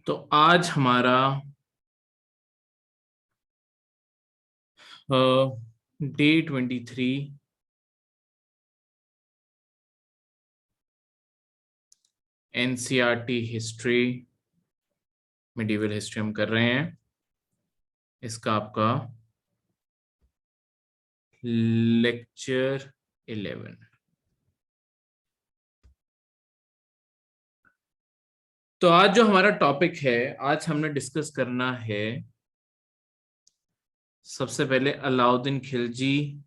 तो आज हमारा day 23 NCERT history medieval history हम कर रहे हैं। इसका आपका लेक्चर 11। तो आज जो हमारा टॉपिक है, आज हमने डिस्कस करना है सबसे पहले अलाउद्दीन खिलजी,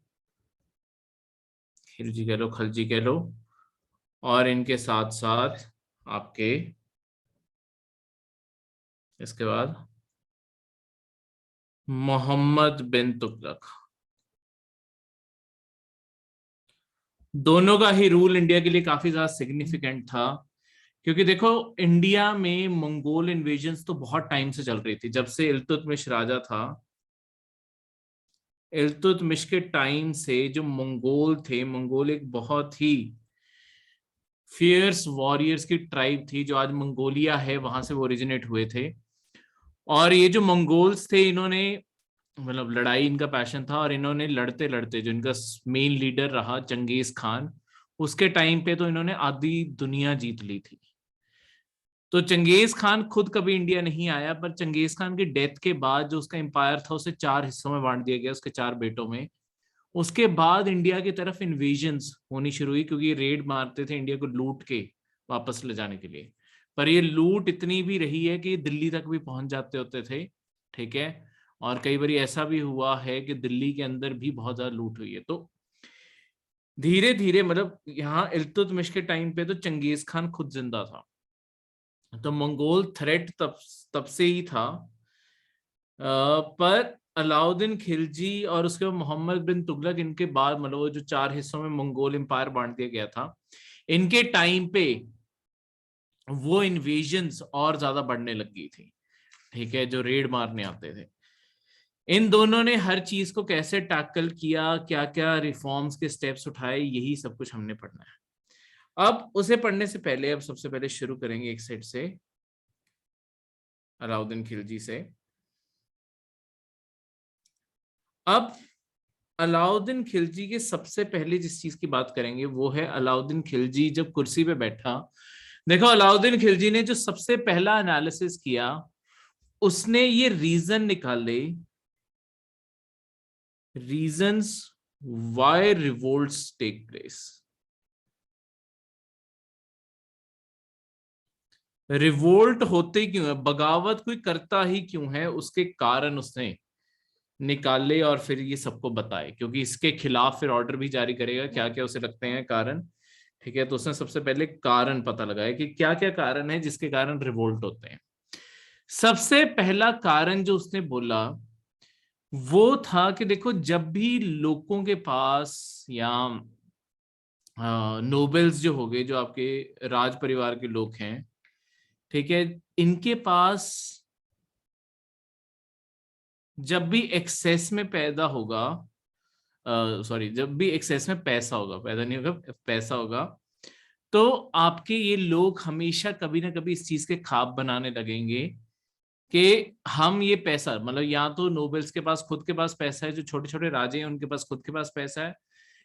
खिलजी कह लो, खलजी कह लो, और इनके साथ साथ आपके इसके बाद मोहम्मद बिन तुगलक। दोनों का ही रूल इंडिया के लिए काफी ज्यादा सिग्निफिकेंट था, क्योंकि देखो इंडिया में मंगोल इन्वेजन्स तो बहुत टाइम से चल रही थी। जब से इल्तुतमिश राजा था, इल्तुतमिश के टाइम से जो मंगोल थे, मंगोल एक बहुत ही फियर्स वॉरियर्स की ट्राइब थी, जो आज मंगोलिया है वहां से वो ओरिजिनेट हुए थे। और ये जो मंगोल्स थे, इन्होंने मतलब लड़ाई इनका पैशन था, और इन्होंने लड़ते लड़ते जो इनका मेन लीडर रहा चंगेज खान, उसके टाइम पे तो इन्होंने आधी दुनिया जीत ली थी। तो चंगेज खान खुद कभी इंडिया नहीं आया, पर चंगेज खान की डेथ के बाद जो उसका एम्पायर था उसे चार हिस्सों में बांट दिया गया, उसके चार बेटों में। उसके बाद इंडिया की तरफ इन्वेजन्स होनी शुरू हुई, क्योंकि ये रेड मारते थे इंडिया को लूट के वापस ले जाने के लिए। पर ये लूट इतनी भी रही है कि दिल्ली तक भी पहुंच जाते होते थे, ठीक है। और कई बार ऐसा भी हुआ है कि दिल्ली के अंदर भी बहुत ज्यादा लूट हुई है। तो धीरे धीरे मतलब यहाँ इल्तुतमिश के टाइम पे तो चंगेज खान खुद जिंदा था, तो मंगोल थ्रेट तब तब से ही था। पर अलाउद्दीन खिलजी और उसके बाद मोहम्मद बिन तुगलक, इनके बाद मतलब वो जो चार हिस्सों में मंगोल एम्पायर बांट दिया गया था, इनके टाइम पे वो इन्वेजन्स और ज्यादा बढ़ने लग गई थी, ठीक है, जो रेड मारने आते थे। इन दोनों ने हर चीज को कैसे टैकल किया, क्या क्या रिफॉर्म्स के स्टेप्स उठाए, यही सब कुछ हमने पढ़ना है। अब उसे पढ़ने से पहले अब सबसे पहले शुरू करेंगे एक सेट से, अलाउद्दीन खिलजी से। अब अलाउद्दीन खिलजी के सबसे पहले जिस चीज की बात करेंगे वो है अलाउद्दीन खिलजी जब कुर्सी पे बैठा। देखो अलाउद्दीन खिलजी ने जो सबसे पहला एनालिसिस किया, उसने ये रीजन निकाले, reasons why revolts take place. Revolt होते क्यों है, बगावत कोई करता ही क्यों है, उसके कारण उसने निकाले और फिर ये सबको बताए, क्योंकि इसके खिलाफ फिर ऑर्डर भी जारी करेगा क्या क्या उसे लगते हैं कारण, ठीक है। तो उसने सबसे पहले कारण पता लगाया कि क्या क्या कारण है जिसके कारण रिवोल्ट होते हैं। सबसे पहला कारण जो उसने बोला वो था कि देखो, जब भी लोगों के पास या नोबेल्स जो हो गए, जो आपके राज परिवार के लोग हैं, ठीक है, इनके पास जब भी एक्सेस में पैदा होगा, सॉरी, जब भी एक्सेस में पैसा होगा, पैदा नहीं होगा, पैसा होगा, तो आपके ये लोग हमेशा कभी ना कभी इस चीज के ख्वाब बनाने लगेंगे कि हम ये पैसा, मतलब या तो नोबेल्स के पास खुद के पास पैसा है, जो छोटे छोटे राजे हैं उनके पास खुद के पास पैसा है,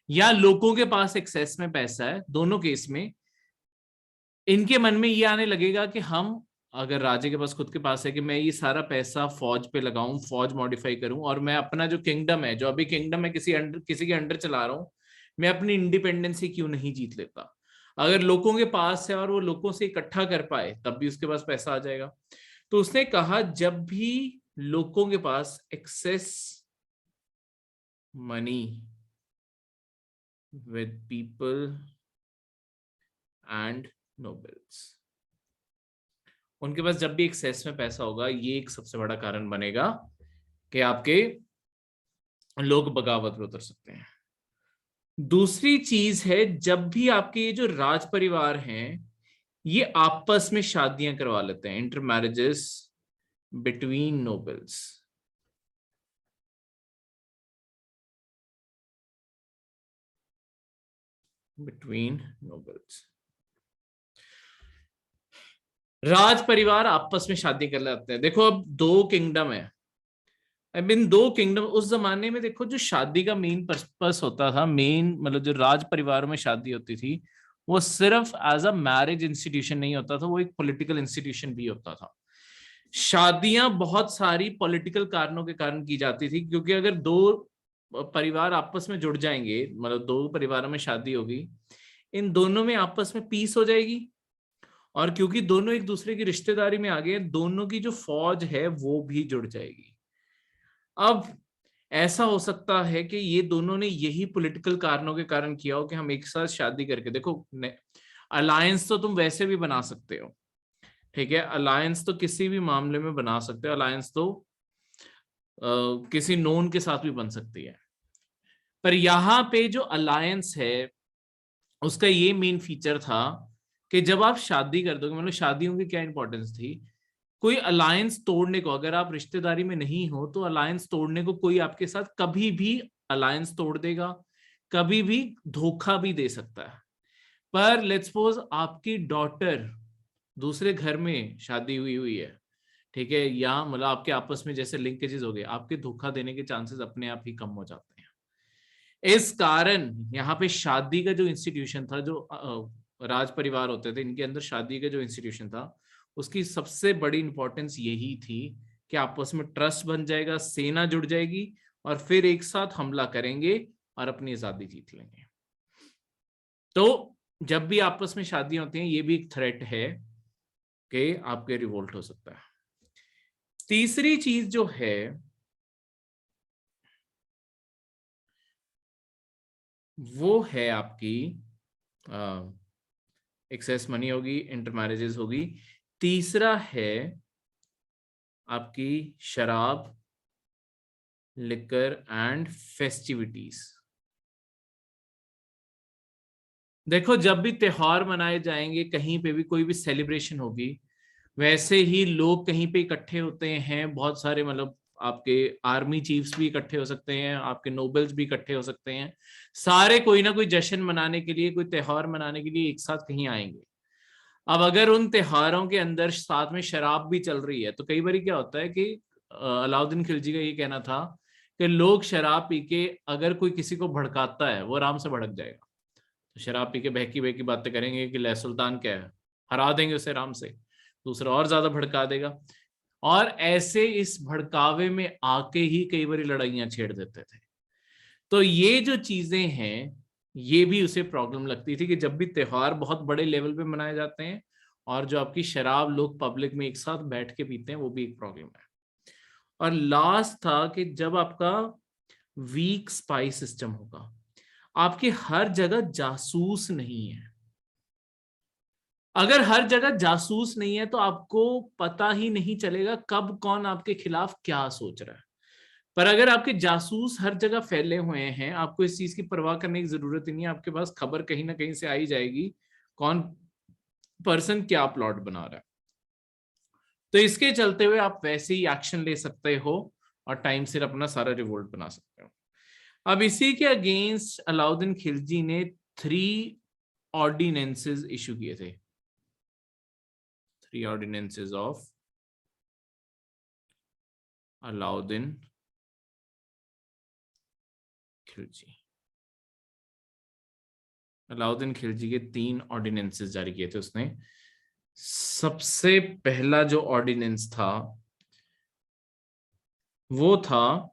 या लोगों के पास एक्सेस में पैसा है, दोनों केस में इनके मन में ये आने लगेगा कि हम, अगर राजे के पास खुद के पास है, कि मैं ये सारा पैसा फौज पे लगाऊं, फौज मॉडिफाई करूं, और मैं अपना जो किंगडम है, जो अभी किंगडम है किसी के अंडर चला रहा हूं, मैं अपनी इंडिपेंडेंसी क्यों नहीं जीत लेता। अगर लोगों के पास है और वो लोगों से इकट्ठा कर पाए, तब भी उसके पास पैसा आ जाएगा। तो उसने कहा जब भी लोगों के पास excess money with people and nobles, उनके पास जब भी एक्सेस में पैसा होगा, ये एक सबसे बड़ा कारण बनेगा कि आपके लोग बगावत पे उतर सकते हैं। दूसरी चीज है, जब भी आपके ये जो राज परिवार हैं, ये आपस में शादियां करवा लेते हैं, inter marriages between nobles, between nobles. राज परिवार आपस में शादी कर लेते हैं। देखो अब दो किंगडम है, अब इन दो किंगडम, उस जमाने में देखो जो शादी का मेन पर्पस होता था, मेन मतलब जो राज परिवार में शादी होती थी, वो सिर्फ एज अ मैरिज इंस्टीट्यूशन नहीं होता था, वो एक पॉलिटिकल इंस्टीट्यूशन भी होता था। शादियां बहुत सारी पॉलिटिकल कारणों के कारण की जाती थी, क्योंकि अगर दो परिवार आपस में जुड़ जाएंगे, मतलब दो परिवारों में शादी होगी, इन दोनों में आपस में पीस हो जाएगी, और क्योंकि दोनों एक दूसरे की रिश्तेदारी में आ गए, दोनों की जो फौज है वो भी जुड़ जाएगी। अब ऐसा हो सकता है कि ये दोनों ने यही पॉलिटिकल कारणों के कारण किया हो कि हम एक साथ शादी करके, देखो अलायंस तो तुम वैसे भी बना सकते हो, ठीक है, अलायंस तो किसी भी मामले में बना सकते हो, अलायंस तो किसी नोन के साथ भी बन सकती है। पर यहाँ पे जो अलायंस है उसका ये मेन फीचर था कि जब आप शादी कर दोगे, मतलब शादियों की क्या इंपॉर्टेंस थी, कोई अलायंस तोड़ने को, अगर आप रिश्तेदारी में नहीं हो तो अलायंस तोड़ने को कोई आपके साथ कभी भी अलायंस तोड़ देगा, कभी भी धोखा भी दे सकता है। पर लेट्स सपोज आपकी डॉटर दूसरे घर में शादी हुई हुई है, ठीक है, या मतलब आपके आपस में जैसे लिंकेजेस हो गए, आपके धोखा देने के चांसेस अपने आप ही कम हो जाते हैं। इस कारण यहाँ पे शादी का जो इंस्टीट्यूशन था, जो राज परिवार होते थे, इनके अंदर शादी का जो इंस्टीट्यूशन था, उसकी सबसे बड़ी इंपॉर्टेंस यही थी कि आपस में ट्रस्ट बन जाएगा, सेना जुड़ जाएगी, और फिर एक साथ हमला करेंगे और अपनी आजादी जीत लेंगे। तो जब भी आपस में शादियां होती हैं, ये भी एक थ्रेट है कि आपके रिवोल्ट हो सकता है। तीसरी चीज जो है वो है आपकी एक्सेस मनी होगी, इंटरमैरेजेस होगी। तीसरा है आपकी शराब, लिकर एंड फेस्टिविटीज। देखो जब भी त्योहार मनाए जाएंगे, कहीं पे भी कोई भी सेलिब्रेशन होगी, वैसे ही लोग कहीं पे इकट्ठे होते हैं, बहुत सारे, मतलब आपके आर्मी चीफ्स भी इकट्ठे हो सकते हैं, आपके नोबल्स भी इकट्ठे हो सकते हैं, सारे कोई ना कोई जश्न मनाने के लिए, कोई त्योहार मनाने के लिए एक साथ कहीं आएंगे। अब अगर उन त्योहारों के अंदर साथ में शराब भी चल रही है, तो कई बार क्या होता है कि अलाउद्दीन खिलजी का ये कहना था कि लोग शराब पी के अगर कोई किसी को भड़काता है, वो आराम से भड़क जाएगा। तो शराब पी के बहकी बहकी बातें करेंगे कि ले सुल्तान क्या है, हरा देंगे उसे आराम से, दूसरा और ज्यादा भड़का देगा, और ऐसे इस भड़कावे में आके ही कई बार लड़ाइयां छेड़ देते थे। तो ये जो चीजें हैं, ये भी उसे प्रॉब्लम लगती थी कि जब भी त्योहार बहुत बड़े लेवल पे मनाए जाते हैं और जो आपकी शराब लोग पब्लिक में एक साथ बैठ के पीते हैं, वो भी एक प्रॉब्लम है। और लास्ट था कि जब आपका वीक स्पाई सिस्टम होगा, आपकी हर जगह जासूस नहीं है। अगर हर जगह जासूस नहीं है तो आपको पता ही नहीं चलेगा कब कौन आपके खिलाफ क्या सोच रहा है। पर अगर आपके जासूस हर जगह फैले हुए हैं, आपको इस चीज की परवाह करने की जरूरत ही नहीं है, आपके पास खबर कहीं ना कहीं से आई जाएगी कौन पर्सन क्या प्लॉट बना रहा है। तो इसके चलते हुए आप वैसे ही एक्शन ले सकते हो और टाइम से अपना सारा रिवोल्ट बना सकते हो। अब इसी के अगेंस्ट अलाउद्दीन खिलजी ने 3 ऑर्डिनेंसेस इशू किए थे, 3 ऑर्डिनेंसेस ऑफ अलाउद्दीन खिलजी। अलाउद्दीन खिलजी के 3 ऑर्डिनेंसेस जारी किए थे उसने। सबसे पहला जो ऑर्डिनेंस था वो था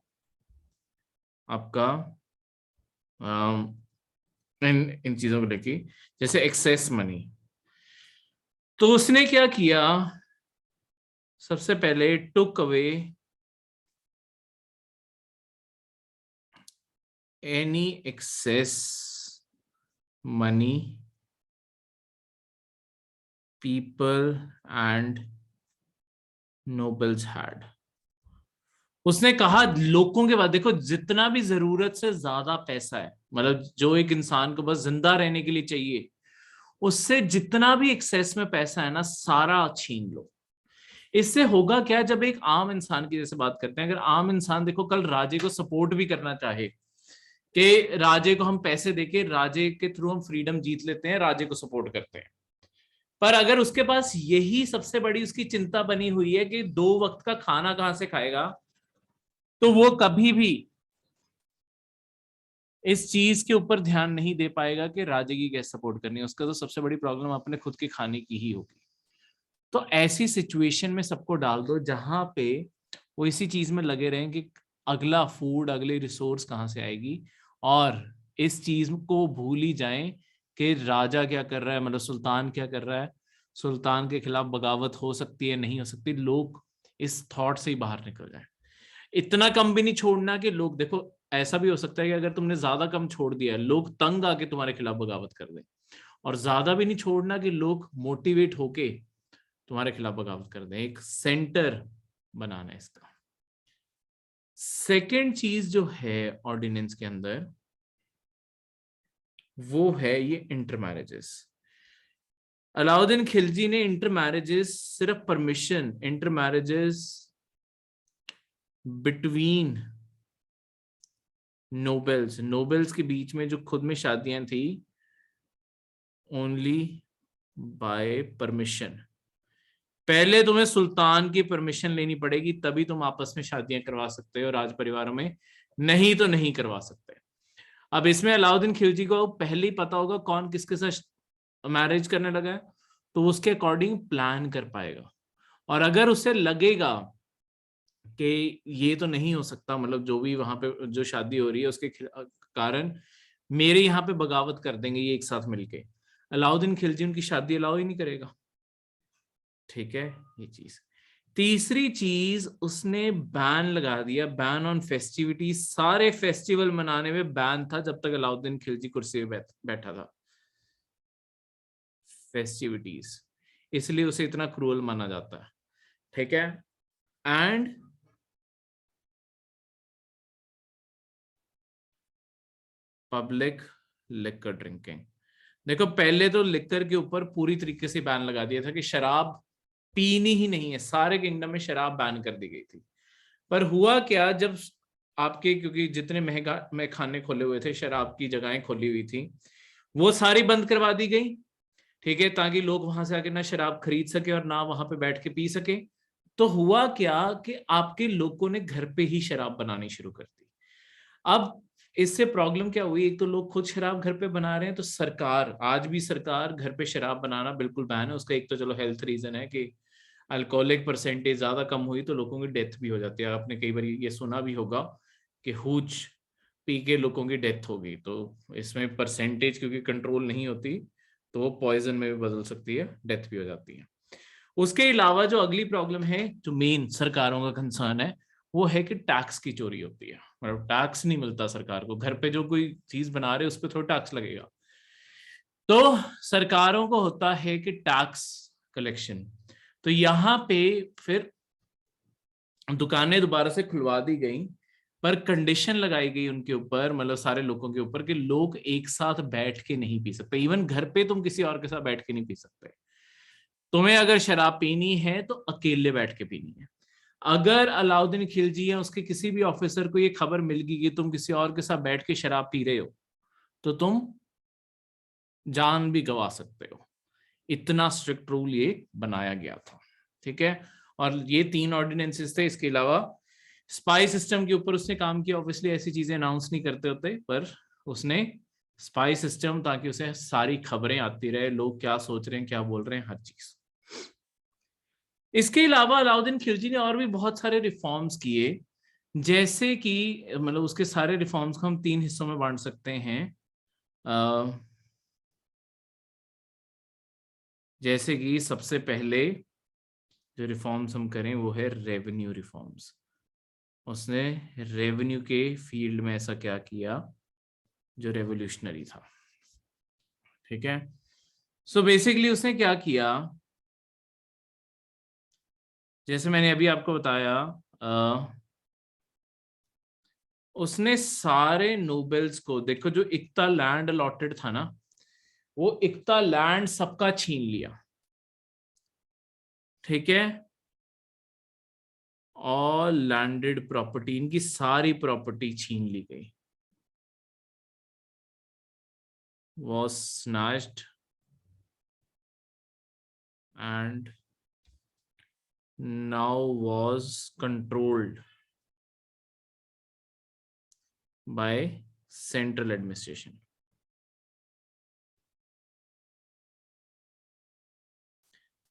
आपका इन चीजों को लेके, जैसे एक्सेस मनी। तो उसने क्या किया, सबसे पहले took away any excess money people and nobles had. उसने कहा लोगों के बाद, देखो जितना भी जरूरत से ज्यादा पैसा है, मतलब जो एक इंसान को बस जिंदा रहने के लिए चाहिए, उससे जितना भी एक्सेस में पैसा है ना, सारा छीन लो। इससे होगा क्या, जब एक आम इंसान की जैसे बात करते हैं, अगर आम इंसान देखो कल राजे को सपोर्ट भी करना चाहे कि राजे को हम पैसे देके राजे के थ्रू हम फ्रीडम जीत लेते हैं, राजे को सपोर्ट करते हैं, पर अगर उसके पास यही सबसे बड़ी उसकी चिंता बनी हुई है कि 2 वक्त का खाना कहां से खाएगा, तो वो कभी भी इस चीज के ऊपर ध्यान नहीं दे पाएगा कि राज्य की कैसे सपोर्ट करनी है। उसका तो सबसे बड़ी प्रॉब्लम अपने खुद के खाने की ही होगी। तो ऐसी सिचुएशन में सबको डाल दो जहां पे वो इसी चीज में लगे रहें कि अगला फूड, अगली रिसोर्स कहाँ से आएगी, और इस चीज को भूल ही जाएं कि राजा क्या कर रहा है, मतलब सुल्तान क्या कर रहा है, सुल्तान के खिलाफ बगावत हो सकती है नहीं हो सकती। लोग इस थॉट से ही बाहर निकल जाए। इतना कम भी नहीं छोड़ना कि लोग, देखो ऐसा भी हो सकता है कि अगर तुमने ज्यादा कम छोड़ दिया लोग तंग आके तुम्हारे खिलाफ बगावत कर दें, और ज्यादा भी नहीं छोड़ना कि लोग मोटिवेट होके तुम्हारे खिलाफ बगावत कर दें। एक सेंटर बनाना है इसका। सेकेंड चीज जो है ऑर्डिनेंस के अंदर, वो है ये इंटर मैरिजेस। अलाउद्दीन खिलजी ने इंटर मैरिजेस सिर्फ permission, inter marriages between nobles, nobles के बीच में जो खुद में शादियां थी, ओनली बाय परमिशन। पहले तुम्हें सुल्तान की परमिशन लेनी पड़ेगी, तभी तुम आपस में शादियां करवा सकते हो राज परिवारों में, नहीं तो नहीं करवा सकते। अब इसमें अलाउद्दीन खिलजी को पहले ही पता होगा कौन किसके साथ मैरिज करने लगा है, तो उसके अकॉर्डिंग प्लान कर पाएगा। और अगर उसे लगेगा कि ये तो नहीं हो सकता, मतलब जो भी वहां पे जो शादी हो रही है उसके कारण मेरे यहाँ पे बगावत कर देंगे ये एक साथ मिलके, अलाउद्दीन खिलजी उनकी शादी अलाउ ही नहीं करेगा। ठीक है, ये चीज। तीसरी चीज, उसने बैन लगा दिया, बैन ऑन फेस्टिविटीज। सारे फेस्टिवल मनाने में बैन था जब तक अलाउद्दीन खिलजी कुर्सी पे बैठा था। फेस्टिविटीज, इसलिए उसे इतना क्रूअल माना जाता है। ठीक है। And public liquor drinking. देखो पहले तो लिकर के ऊपर पूरी तरीके से बैन लगा दिया था कि शराब पीनी ही नहीं है, सारे किंगडम में शराब बैन कर दी गई थी। पर हुआ क्या, जब आपके, क्योंकि जितने महंगा में खाने खोले हुए थे, शराब की जगहें खोली हुई थी, वो सारी बंद करवा दी गई। ठीक है, ताकि लोग वहां से आके ना शराब खरीद सके और ना वहां पे बैठ के पी सके। तो हुआ क्या कि आपके लोगों ने घर पे ही शराब बनानी शुरू कर दी। अब इससे प्रॉब्लम क्या हुई, एक तो लोग खुद शराब घर पे बना रहे हैं, तो सरकार, आज भी सरकार घर पे शराब बनाना बिल्कुल बैन है। उसका एक तो चलो हेल्थ रीजन है कि अल्कोहलिक परसेंटेज ज्यादा कम हुई तो लोगों की डेथ भी हो जाती है। आपने कई बार ये सुना भी होगा कि हूच पी के लोगों की डेथ हो गई। तो इसमें परसेंटेज क्योंकि कंट्रोल नहीं होती, तो वो पॉइजन में भी बदल सकती है, डेथ भी हो जाती है। उसके अलावा जो अगली प्रॉब्लम है, जो मेन सरकारों का कंसर्न है, वो है कि टैक्स की चोरी होती है। मतलब टैक्स नहीं मिलता सरकार को, घर पे जो कोई चीज बना रहे उस पर थोड़ा टैक्स लगेगा। तो सरकारों को होता है कि टैक्स कलेक्शन। तो यहाँ पे फिर दुकानें दोबारा से खुलवा दी गई, पर कंडीशन लगाई गई उनके ऊपर, मतलब सारे लोगों के ऊपर, कि लोग एक साथ बैठ के नहीं पी सकते। इवन घर पे तुम किसी और के साथ बैठ के नहीं पी सकते। तुम्हें अगर शराब पीनी है तो अकेले बैठ के पीनी है। अगर अलाउद्दीन खिलजी या उसके किसी भी ऑफिसर को ये खबर मिल गई कि तुम किसी और के साथ बैठ के शराब पी रहे हो, तो तुम जान भी गंवा सकते हो। इतना स्ट्रिक्ट रूल ये बनाया गया था। ठीक है। और ये 3 ऑर्डिनेंसेस थे। इसके अलावा स्पाई सिस्टम के ऊपर उसने काम किया। ऑब्वियसली ऐसी चीजें अनाउंस नहीं करते होते, पर उसने स्पाई सिस्टम, ताकि उसे सारी खबरें आती रहे, लोग क्या सोच रहे हैं, क्या बोल रहे हैं, हर चीज। इसके अलावा अलाउद्दीन खिलजी ने और भी बहुत सारे रिफॉर्म्स किए, जैसे कि, मतलब उसके सारे रिफॉर्म्स को हम 3 हिस्सों में बांट सकते हैं। जैसे कि सबसे पहले जो रिफॉर्म्स हम करें वो है रेवेन्यू रिफॉर्म्स। उसने रेवेन्यू के फील्ड में ऐसा क्या किया जो रेवोल्यूशनरी था। ठीक है। सो बेसिकली उसने क्या किया, जैसे मैंने अभी आपको बताया, उसने सारे नोबेल्स को, देखो जो इक्ता लैंड अलॉटेड था ना, वो इक्ता लैंड सबका छीन लिया। ठीक है। ऑल लैंडेड प्रॉपर्टी, इनकी सारी प्रॉपर्टी छीन ली गई, was snatched and now was controlled by central administration.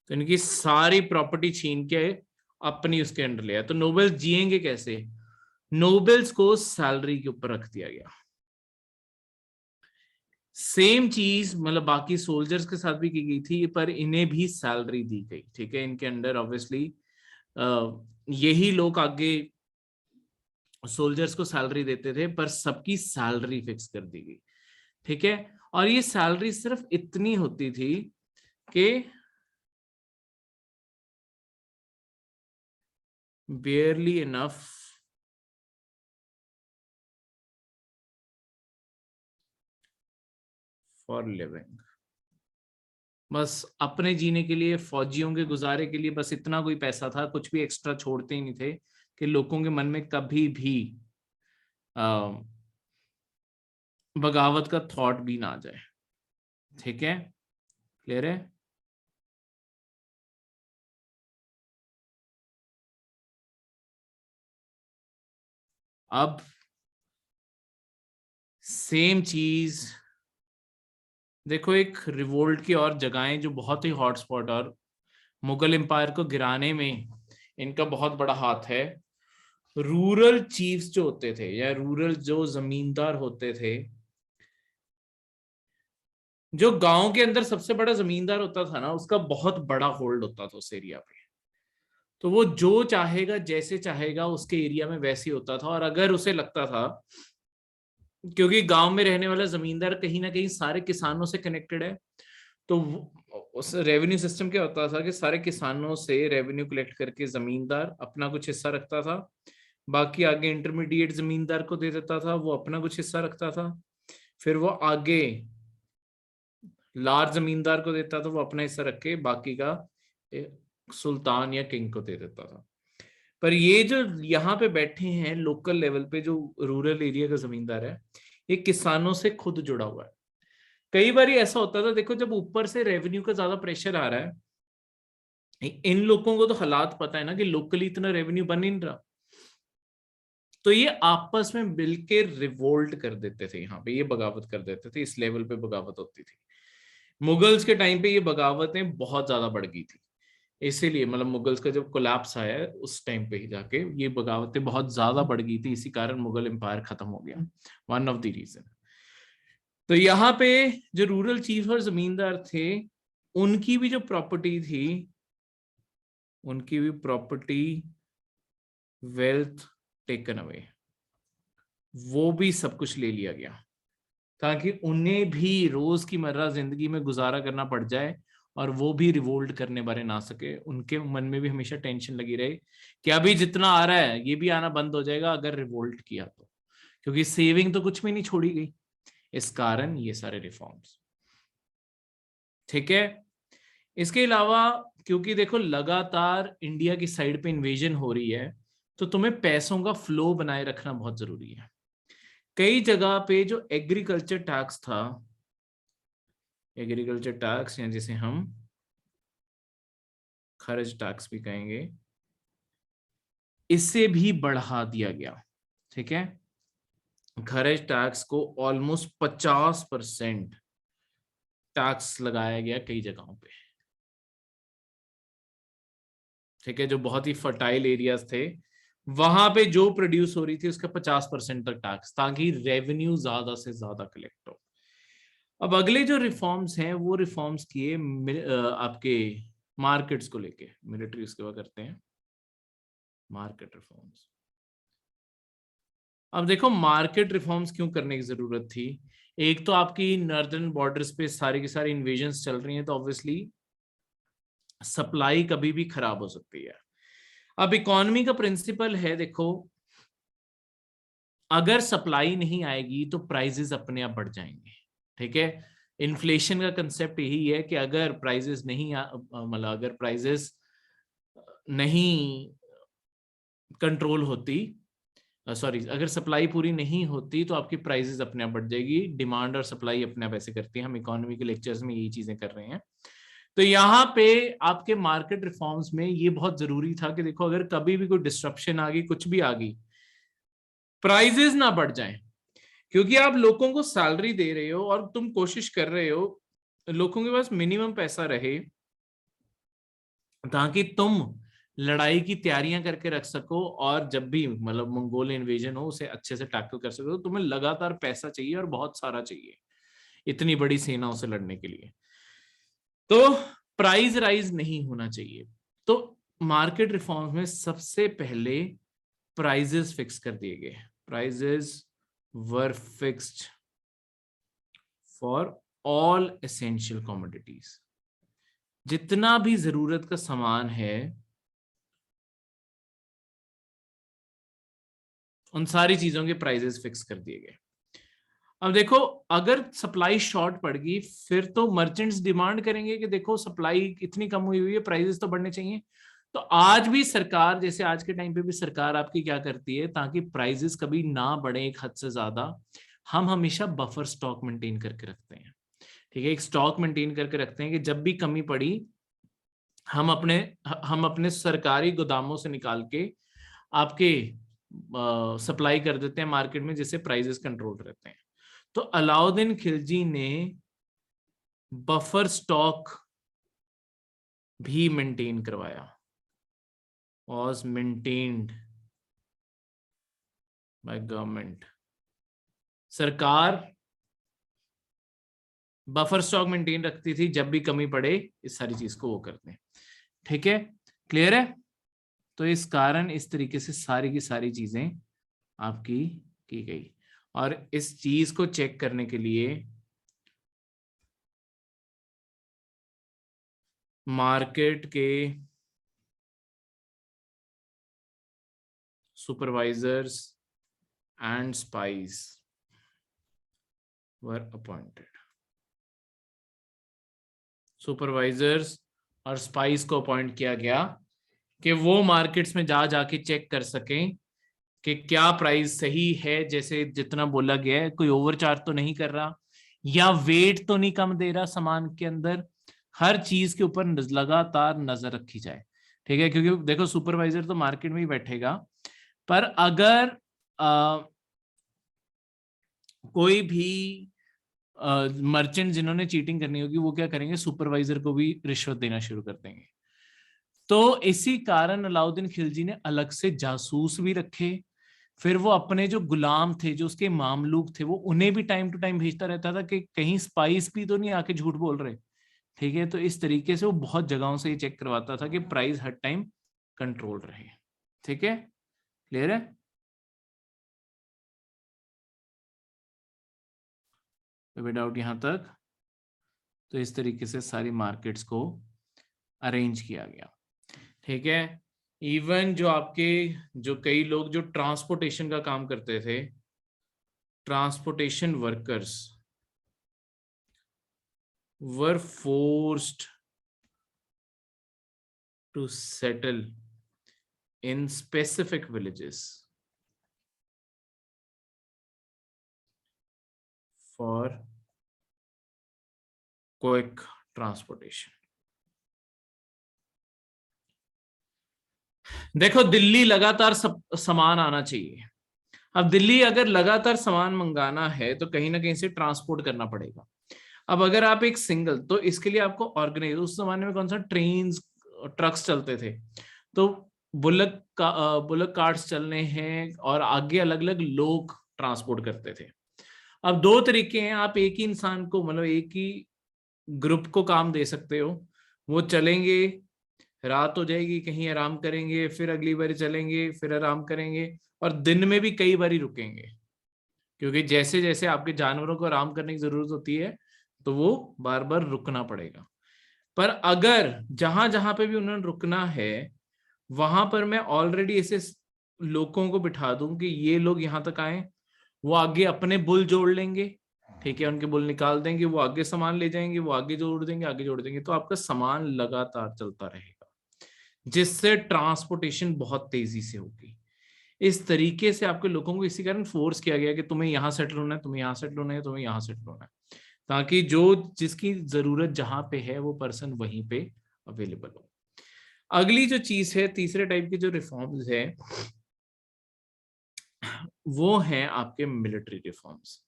तो इनकी सारी प्रॉपर्टी छीन के अपनी उसके अंडर लिया। तो नोबेल्स जिएंगे कैसे? नोबेल्स को सैलरी के ऊपर रख दिया गया। सेम चीज मतलब बाकी सोल्जर्स के साथ भी की गई थी, पर इन्हें भी सैलरी दी गई। ठीक है, इनके अंडर ऑब्वियसली यही लोग आगे सोल्जर्स को सैलरी देते थे, पर सबकी सैलरी फिक्स कर दी गई। ठीक है, और ये सैलरी सिर्फ इतनी होती थी कि barely enough for living। बस अपने जीने के लिए, फौजियों के गुजारे के लिए बस इतना कोई पैसा था, कुछ भी एक्स्ट्रा छोड़ते ही नहीं थे कि लोगों के मन में कभी भी बगावत का थॉट भी ना आ जाए। ठीक है, क्लियर है? अब सेम चीज देखो, एक रिवोल्ट की और जगहें जो बहुत ही हॉटस्पॉट, और मुगल एम्पायर को गिराने में इनका बहुत बड़ा हाथ है। रूरल चीफ्स जो होते थे या रूरल जो जमींदार होते थे, जो गांव के अंदर सबसे बड़ा जमींदार होता था ना, उसका बहुत बड़ा होल्ड होता था उस एरिया पे। तो वो जो चाहेगा जैसे चाहेगा उसके एरिया में वैसे ही होता था। और अगर उसे लगता था, क्योंकि गांव में रहने वाला जमींदार कहीं ना कहीं सारे किसानों से कनेक्टेड है, तो उस रेवेन्यू सिस्टम क्या होता था कि सारे किसानों से रेवेन्यू कलेक्ट करके जमींदार अपना कुछ हिस्सा रखता था, बाकी आगे इंटरमीडिएट जमींदार को दे देता था, वो अपना कुछ हिस्सा रखता था, फिर वो आगे लार्ज जमींदार को देता था, वो अपना हिस्सा रख के बाकी का सुल्तान या किंग को दे देता था। पर ये जो यहाँ पे बैठे हैं लोकल लेवल पे, जो रूरल एरिया का जमींदार है, ये किसानों से खुद जुड़ा हुआ है। कई बार ऐसा होता था, देखो जब ऊपर से रेवेन्यू का ज्यादा प्रेशर आ रहा है, इन लोगों को तो हालात पता है ना कि लोकली इतना रेवेन्यू बन नहीं रहा, तो ये आपस में मिलके रिवोल्ट कर देते थे, यहाँ पे ये बगावत कर देते थे। इस लेवल पे बगावत होती थी। मुगल्स के टाइम पे ये बगावतें बहुत ज्यादा बढ़ गई थी, इसीलिए मतलब मुगल्स का जब कोलैप्स आया उस टाइम पे ही जाके ये बगावतें बहुत ज्यादा बढ़ गई थी, इसी कारण मुगल एम्पायर खत्म हो गया, वन ऑफ द रीजन। तो यहाँ पे जो रूरल चीफ और जमींदार थे, उनकी भी जो प्रॉपर्टी थी, उनकी भी प्रॉपर्टी, वेल्थ टेकन अवे, वो भी सब कुछ ले लिया गया, ताकि उन्हें भी रोज की मर्रा जिंदगी में गुजारा करना पड़ जाए और वो भी रिवोल्ट करने बारे ना सके। उनके मन में भी हमेशा टेंशन लगी रहे कि अभी जितना आ रहा है ये भी आना बंद हो जाएगा अगर रिवोल्ट किया तो, क्योंकि सेविंग तो कुछ भी नहीं छोड़ी गई। इस कारण ये सारे रिफॉर्म्स। ठीक है, इसके अलावा क्योंकि देखो लगातार इंडिया की साइड पे इन्वेजन हो रही है, तो तुम्हें पैसों का फ्लो बनाए रखना बहुत जरूरी है। कई जगह पे जो एग्रीकल्चर टैक्स था, एग्रीकल्चर टैक्स या जिसे हम खर्च टैक्स भी कहेंगे, इससे भी बढ़ा दिया गया। ठीक है, खर्च टैक्स को ऑलमोस्ट 50% टैक्स लगाया गया कई जगहों पे। ठीक है, जो बहुत ही फर्टाइल एरियाज थे वहां पे जो प्रोड्यूस हो रही थी उसका 50% तक टैक्स, ताकि रेवेन्यू ज्यादा से ज्यादा कलेक्ट हो। अब अगले जो रिफॉर्म्स हैं वो रिफॉर्म्स किए आपके मार्केट्स को लेके, मिलिट्री उसके बाद करते हैं मार्केट रिफॉर्म्स। अब देखो मार्केट रिफॉर्म्स क्यों करने की जरूरत थी? एक तो आपकी नॉर्दर्न बॉर्डर्स पे सारी की सारी इन्वेजन्स चल रही हैं, तो ऑब्वियसली सप्लाई कभी भी खराब हो सकती है। अब इकोनॉमी का प्रिंसिपल है, देखो अगर सप्लाई नहीं आएगी तो प्राइसेस अपने आप बढ़ जाएंगे। ठीक है, इन्फ्लेशन का कंसेप्ट यही है कि अगर प्राइसेस नहीं मतलब अगर प्राइसेस नहीं कंट्रोल होती, सॉरी अगर सप्लाई पूरी नहीं होती तो आपकी प्राइसेस अपने आप बढ़ जाएगी। डिमांड और सप्लाई अपने आप ऐसे करती है, हम इकोनॉमी के लेक्चर्स में यही चीजें कर रहे हैं। तो यहाँ पे आपके मार्केट रिफॉर्म्स में ये बहुत जरूरी था कि देखो अगर कभी भी कोई डिस्ट्रप्शन आ गई, कुछ भी आ गई, प्राइजेस ना बढ़ जाएं, क्योंकि आप लोगों को सैलरी दे रहे हो और तुम कोशिश कर रहे हो लोगों के पास मिनिमम पैसा रहे ताकि तुम लड़ाई की तैयारियां करके रख सको, और जब भी मतलब मंगोल इन्वेजन हो उसे अच्छे से टैकल कर सको। तो तुम्हें लगातार पैसा चाहिए और बहुत सारा चाहिए इतनी बड़ी सेनाओं से लड़ने के लिए। तो प्राइस राइज नहीं होना चाहिए। तो मार्केट रिफॉर्म्स में सबसे पहले प्राइजेस फिक्स कर दिए गए। Prices were fixed for all essential commodities. जितना भी जरूरत का सामान है उन सारी चीजों के प्राइजेस फिक्स कर दिए गए। अब देखो अगर सप्लाई शॉर्ट पड़ गई फिर तो मर्चेंट्स डिमांड करेंगे कि देखो सप्लाई इतनी कम हुई है, प्राइजेस तो बढ़ने चाहिए। तो आज भी सरकार, जैसे आज के टाइम पे भी सरकार आपकी क्या करती है, ताकि प्राइजेस कभी ना बढ़े एक हद से ज्यादा, हम हमेशा बफर स्टॉक मेंटेन करके रखते हैं। ठीक है, एक स्टॉक मेंटेन करके रखते हैं कि जब भी कमी पड़ी हम अपने सरकारी गोदामों से निकाल के आपके सप्लाई कर देते हैं मार्केट में, जिससे प्राइजेस कंट्रोल रहते हैं। तो अलाउद्दीन खिलजी ने बफर स्टॉक भी मेंटेन करवाया, वॉज मेंटेन्ड बाय गवर्नमेंट। सरकार बफर स्टॉक मेंटेन रखती थी, जब भी कमी पड़े इस सारी चीज को वो करते हैं। ठीक है, क्लियर है? तो इस कारण इस तरीके से सारी की सारी चीजें आपकी की गई। और इस चीज को चेक करने के लिए मार्केट के supervisors and spice were appointed. Supervisors और स्पाइस को अपॉइंट किया गया कि वो मार्केट्स में जा जाके चेक कर सकें कि क्या प्राइस सही है, जैसे जितना बोला गया है, कोई ओवरचार्ज तो नहीं कर रहा या वेट तो नहीं कम दे रहा सामान के अंदर। हर चीज के ऊपर लगातार नजर रखी जाए। ठीक है, क्योंकि देखो सुपरवाइजर तो मार्केट में ही बैठेगा, पर अगर कोई भी मर्चेंट जिन्होंने चीटिंग करनी होगी वो क्या करेंगे, सुपरवाइजर को भी रिश्वत देना शुरू कर देंगे। तो इसी कारण अलाउद्दीन खिलजी ने अलग से जासूस भी रखे। फिर वो अपने जो गुलाम थे, जो उसके मामलूक थे, वो उन्हें भी टाइम टू टाइम भेजता रहता था कि कहीं स्पाइस भी तो नहीं आके झूठ बोल रहे। ठीक है, तो इस तरीके से वो बहुत जगहों से ये चेक करवाता था कि प्राइस हर टाइम कंट्रोल रहे। ठीक है, क्लियर है? कोई डाउट यहां तक? तो इस तरीके से सारी मार्केट्स को अरेंज किया गया। ठीक है, इवन जो आपके जो कई लोग जो ट्रांसपोर्टेशन का काम करते थे, transportation workers were forced to settle in specific villages for quick transportation. देखो दिल्ली लगातार सामान आना चाहिए। अब दिल्ली अगर लगातार सामान मंगाना है तो कहीं ना कहीं से ट्रांसपोर्ट करना पड़ेगा। अब अगर आप एक सिंगल, तो इसके लिए आपको ऑर्गेनाइज, उस जमाने में कौन सा ट्रेन ट्रक्स चलते थे, तो बुलक कार्ट्स चलने हैं और आगे अलग अलग लोग ट्रांसपोर्ट करते थे। अब दो तरीके हैं, आप एक ही इंसान को मतलब एक ही ग्रुप को काम दे सकते हो। वो चलेंगे, रात हो जाएगी, कहीं आराम करेंगे, फिर अगली बार चलेंगे, फिर आराम करेंगे, और दिन में भी कई बार रुकेंगे, क्योंकि जैसे जैसे आपके जानवरों को आराम करने की जरूरत होती है तो वो बार बार रुकना पड़ेगा। पर अगर जहां जहां पे भी उन्होंने रुकना है वहां पर मैं ऑलरेडी ऐसे लोगों को बिठा दूं कि ये लोग यहां तक आए, वो आगे अपने बुल जोड़ लेंगे। ठीक है, उनके बुल निकाल देंगे, वो आगे सामान ले जाएंगे, वो आगे जोड़ देंगे, आगे जोड़ देंगे, तो आपका सामान लगातार चलता रहेगा, जिससे ट्रांसपोर्टेशन बहुत तेजी से होगी। इस तरीके से आपके लोगों को इसी कारण फोर्स किया गया कि तुम्हें यहां सेटल होना है, तुम्हें यहां सेटल होना है, तुम्हें यहां सेटल होना है। ताकि जो जिसकी जरूरत जहां पे है वो पर्सन वहीं पे अवेलेबल हो। अगली जो चीज है, तीसरे टाइप की जो रिफॉर्म्स है वो है आपके मिलिट्री रिफॉर्म्स।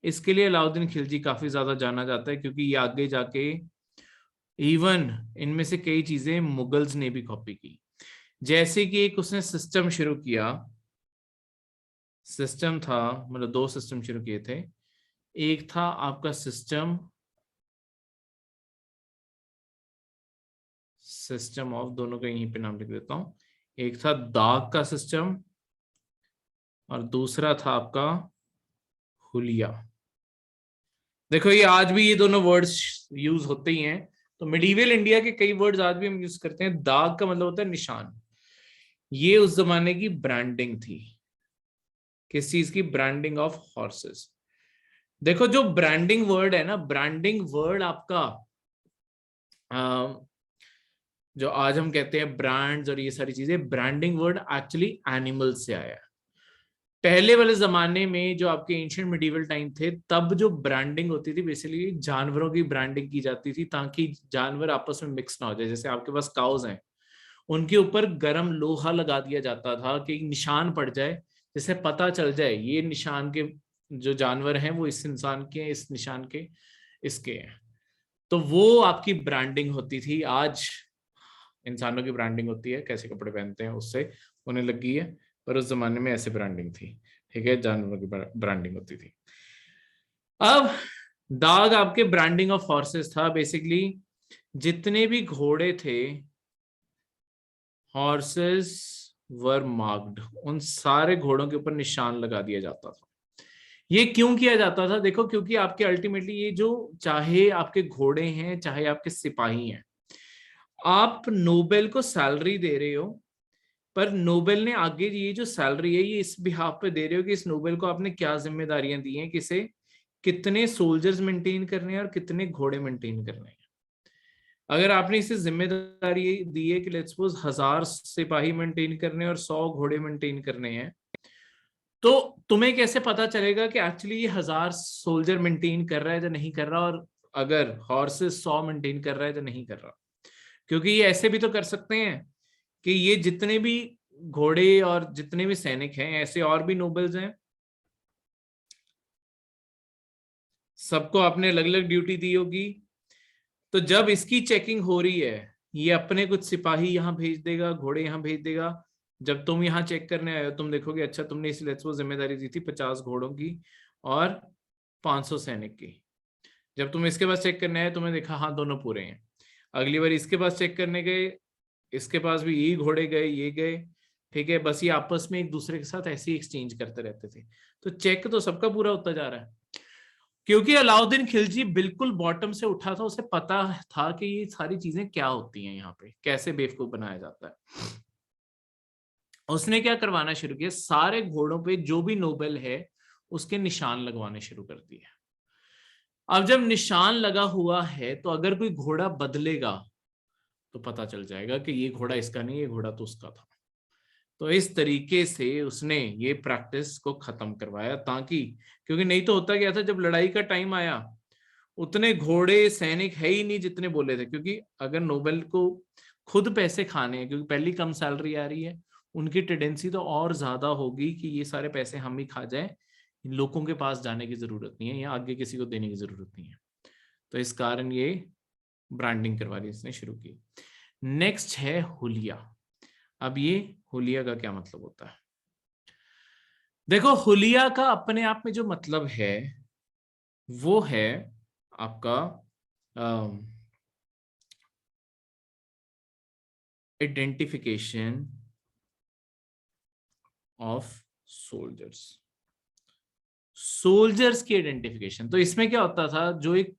इसके लिए अलाउद्दीन खिलजी काफी ज्यादा जाना जाता है, क्योंकि ये आगे जाके इवन इनमें से कई चीजें मुगल्स ने भी कॉपी की। जैसे कि एक उसने सिस्टम शुरू किया, सिस्टम था, मतलब दो सिस्टम शुरू किए थे। एक था आपका सिस्टम ऑफ, दोनों का यहीं पे नाम लिख देता हूं। एक था दाग का सिस्टम और दूसरा था आपका हुलिया। देखो ये आज भी ये दोनों वर्ड्स यूज होते ही हैं। तो मिडीवल इंडिया के कई वर्ड्स आज भी हम यूज करते हैं। दाग का मतलब होता है निशान। ये उस जमाने की ब्रांडिंग थी। किस चीज की? Branding of horses. देखो जो ब्रांडिंग वर्ड है ना, ब्रांडिंग वर्ड आपका जो आज हम कहते हैं ब्रांड्स और ये सारी चीजें, ब्रांडिंग वर्ड एक्चुअली एनिमल से आया है। पहले वाले जमाने में जो आपके एंशिएंट मिडीवल टाइम थे, तब जो ब्रांडिंग होती थी बेसिकली जानवरों की ब्रांडिंग की जाती थी, ताकि जानवर आपस में मिक्स ना हो जाए। जैसे आपके पास काउज हैं, उनके ऊपर गर्म लोहा लगा दिया जाता था कि निशान पड़ जाए, जिससे पता चल जाए ये निशान के जो जानवर हैं वो इस इंसान के हैं, इस निशान के इसके हैं। तो वो आपकी ब्रांडिंग होती थी। आज इंसानों की ब्रांडिंग होती है, कैसे कपड़े पहनते हैं उससे होने लगी है, पर उस जमाने में ऐसे ब्रांडिंग थी। ठीक है, जानवरों की ब्रांडिंग होती थी। अब दाग आपके ब्रांडिंग ऑफ हॉर्सेस था। बेसिकली जितने भी घोड़े थे, हॉर्सेस वर मार्क्ड, उन सारे घोड़ों के ऊपर निशान लगा दिया जाता था। ये क्यों किया जाता था? देखो, क्योंकि आपके अल्टीमेटली ये जो, चाहे आपके घोड़े हैं चाहे आपके सिपाही हैं, आप नोबेल को सैलरी दे रहे हो, पर नोबेल ने आगे ये जो सैलरी है ये इस बिहाफ पे दे रहे हो कि इस नोबेल को आपने क्या जिम्मेदारियां दी हैं, किसे कितने सोल्जर्स मेंटेन करने हैं और कितने घोड़े मेंटेन करने हैं। अगर आपने इसे जिम्मेदारी दी है कि लेट्स सपोज 1000 सिपाही मेंटेन करने और 100 घोड़े मेंटेन करने हैं, तो तुम्हें कैसे पता चलेगा कि एक्चुअली ये 1000 सोल्जर मेंटेन कर रहा है या नहीं कर रहा, और अगर हॉर्सेस 100 मेंटेन कर रहा है या नहीं कर रहा? क्योंकि ये ऐसे भी तो कर सकते हैं कि ये जितने भी घोड़े और जितने भी सैनिक हैं, ऐसे और भी नोबल्स हैं, सबको आपने अलग अलग ड्यूटी दी होगी। तो जब इसकी चेकिंग हो रही है, ये अपने कुछ सिपाही यहाँ भेज देगा, घोड़े यहाँ भेज देगा। जब तुम यहाँ चेक करने आए हो, तुम देखोगे अच्छा तुमने इस लेट्स वो जिम्मेदारी दी थी 50 घोड़ों की और 500 सैनिक की। जब तुम इसके पास चेक करने आए, तुमने देखा हाँ दोनों पूरे हैं। अगली बार इसके पास चेक करने गए, इसके पास भी ये घोड़े गए, ये गए। ठीक है, बस ये आपस में एक दूसरे के साथ ऐसे ही एक्सचेंज करते रहते थे। तो चेक तो सबका पूरा होता जा रहा है, क्योंकि अलाउद्दीन खिलजी बिल्कुल बॉटम से उठा था। उसे पता था कि ये सारी चीजें क्या होती हैं, यहाँ पे कैसे बेवकूफ बनाया जाता है। उसने क्या करवाना शुरू किया, सारे घोड़ों पे जो भी नोबेल है उसके निशान लगवाने शुरू कर दिए। अब जब निशान लगा हुआ है, तो अगर कोई घोड़ा बदलेगा तो पता चल जाएगा कि ये घोड़ा इसका नहीं, ये घोड़ा तो उसका था। तो इस तरीके से उसने ये प्रैक्टिस को खत्म करवाया, ताकि, क्योंकि नहीं तो होता क्या था, जब लड़ाई का टाइम आया उतने घोड़े सैनिक है ही नहीं जितने बोले थे। क्योंकि अगर नोबेल को खुद पैसे खाने हैं, क्योंकि पहली कम सैलरी आ रही है, उनकी टेंडेंसी तो और ज्यादा होगी कि ये सारे पैसे हम ही खा जाए, लोगों के पास जाने की जरूरत नहीं है या आगे किसी को देने की जरूरत नहीं है। तो इस कारण ये ब्रांडिंग करवानी इसने शुरू की। नेक्स्ट है हुलिया। अब ये हुलिया का क्या मतलब होता है? देखो, हुलिया का अपने आप में जो मतलब है वो है आपका आइडेंटिफिकेशन ऑफ सोल्जर्स। सोल्जर्स की आइडेंटिफिकेशन। तो इसमें क्या होता था, जो एक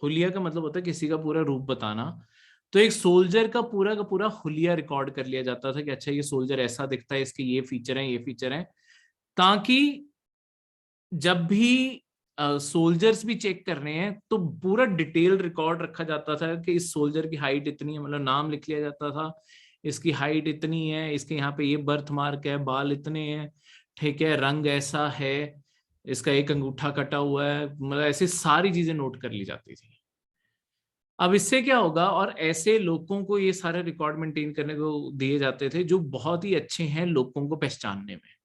हुलिया का मतलब होता है किसी का पूरा रूप बताना। तो एक सोल्जर का पूरा हुलिया रिकॉर्ड कर लिया जाता था कि अच्छा ये सोल्जर ऐसा दिखता है, इसके ये फीचर हैं, ये फीचर हैं, ताकि जब भी सोल्जर्स भी चेक कर रहे हैं तो पूरा डिटेल रिकॉर्ड रखा जाता था कि इस सोल्जर की हाइट इतनी है, मतलब नाम लिख लिया जाता था, इसकी हाइट इतनी है, इसके यहाँ पे ये बर्थ मार्क है, बाल इतने हैं, ठीक है, रंग ऐसा है, इसका एक अंगूठा कटा हुआ है, मतलब ऐसे सारी चीजें नोट कर ली जाती थी। अब इससे क्या होगा, और ऐसे लोगों को ये सारे रिकॉर्ड मेंटेन करने को दिए जाते थे जो बहुत ही अच्छे हैं लोगों को पहचानने में।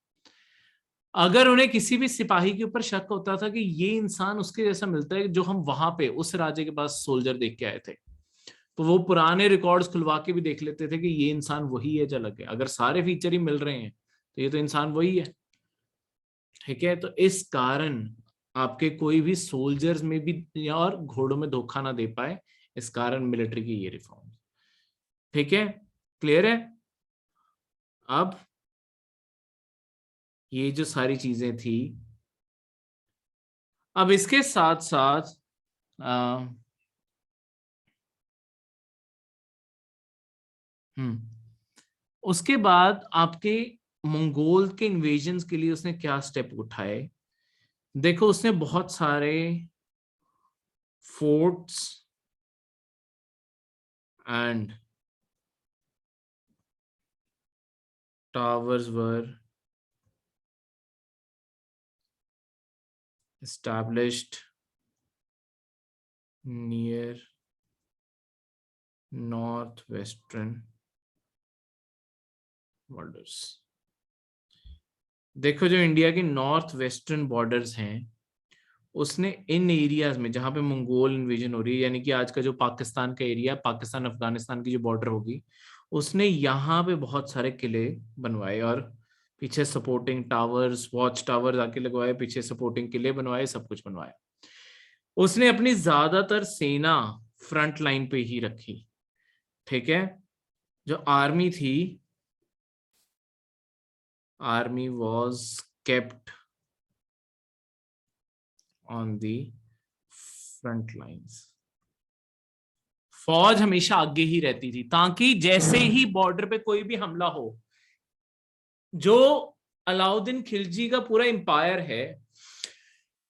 अगर उन्हें किसी भी सिपाही के ऊपर शक होता था कि ये इंसान उसके जैसा मिलता है जो हम वहां पे उस राजे के पास सोल्जर देख के आए थे, तो वो पुराने रिकॉर्ड्स खुलवा के भी देख लेते थे कि ये इंसान वही है झलक है। अगर सारे फीचर ही मिल रहे हैं तो ये तो इंसान वही है। ठीक है, तो इस कारण आपके कोई भी सोल्जर्स में भी और घोड़ों में धोखा ना दे पाए, इस कारण मिलिट्री की ये रिफॉर्म। ठीक है, क्लियर है। अब ये जो सारी चीजें थी, अब इसके साथ साथ उसके बाद आपके मंगोल के इन्वेजन्स के लिए उसने क्या स्टेप उठाए। देखो, उसने बहुत सारे forts and towers were established near northwestern borders। देखो, जो इंडिया के नॉर्थ वेस्टर्न बॉर्डर्स हैं, उसने इन एरियाज में जहां पे मंगोल इन्वेजन हो रही है, यानी कि आज का जो पाकिस्तान का एरिया, पाकिस्तान अफगानिस्तान की जो बॉर्डर होगी, उसने यहाँ पे बहुत सारे किले बनवाए और पीछे सपोर्टिंग टावर्स, वॉच टावर्स आके लगवाए, पीछे सपोर्टिंग किले बनवाए, सब कुछ बनवाया। उसने अपनी ज्यादातर सेना फ्रंट लाइन पे ही रखी। ठीक है, जो आर्मी थी, army was kept on the front lines. फौज हमेशा आगे ही रहती थी ताकि जैसे ही बॉर्डर पे कोई भी हमला हो, जो अलाउद्दीन खिलजी का पूरा एम्पायर है,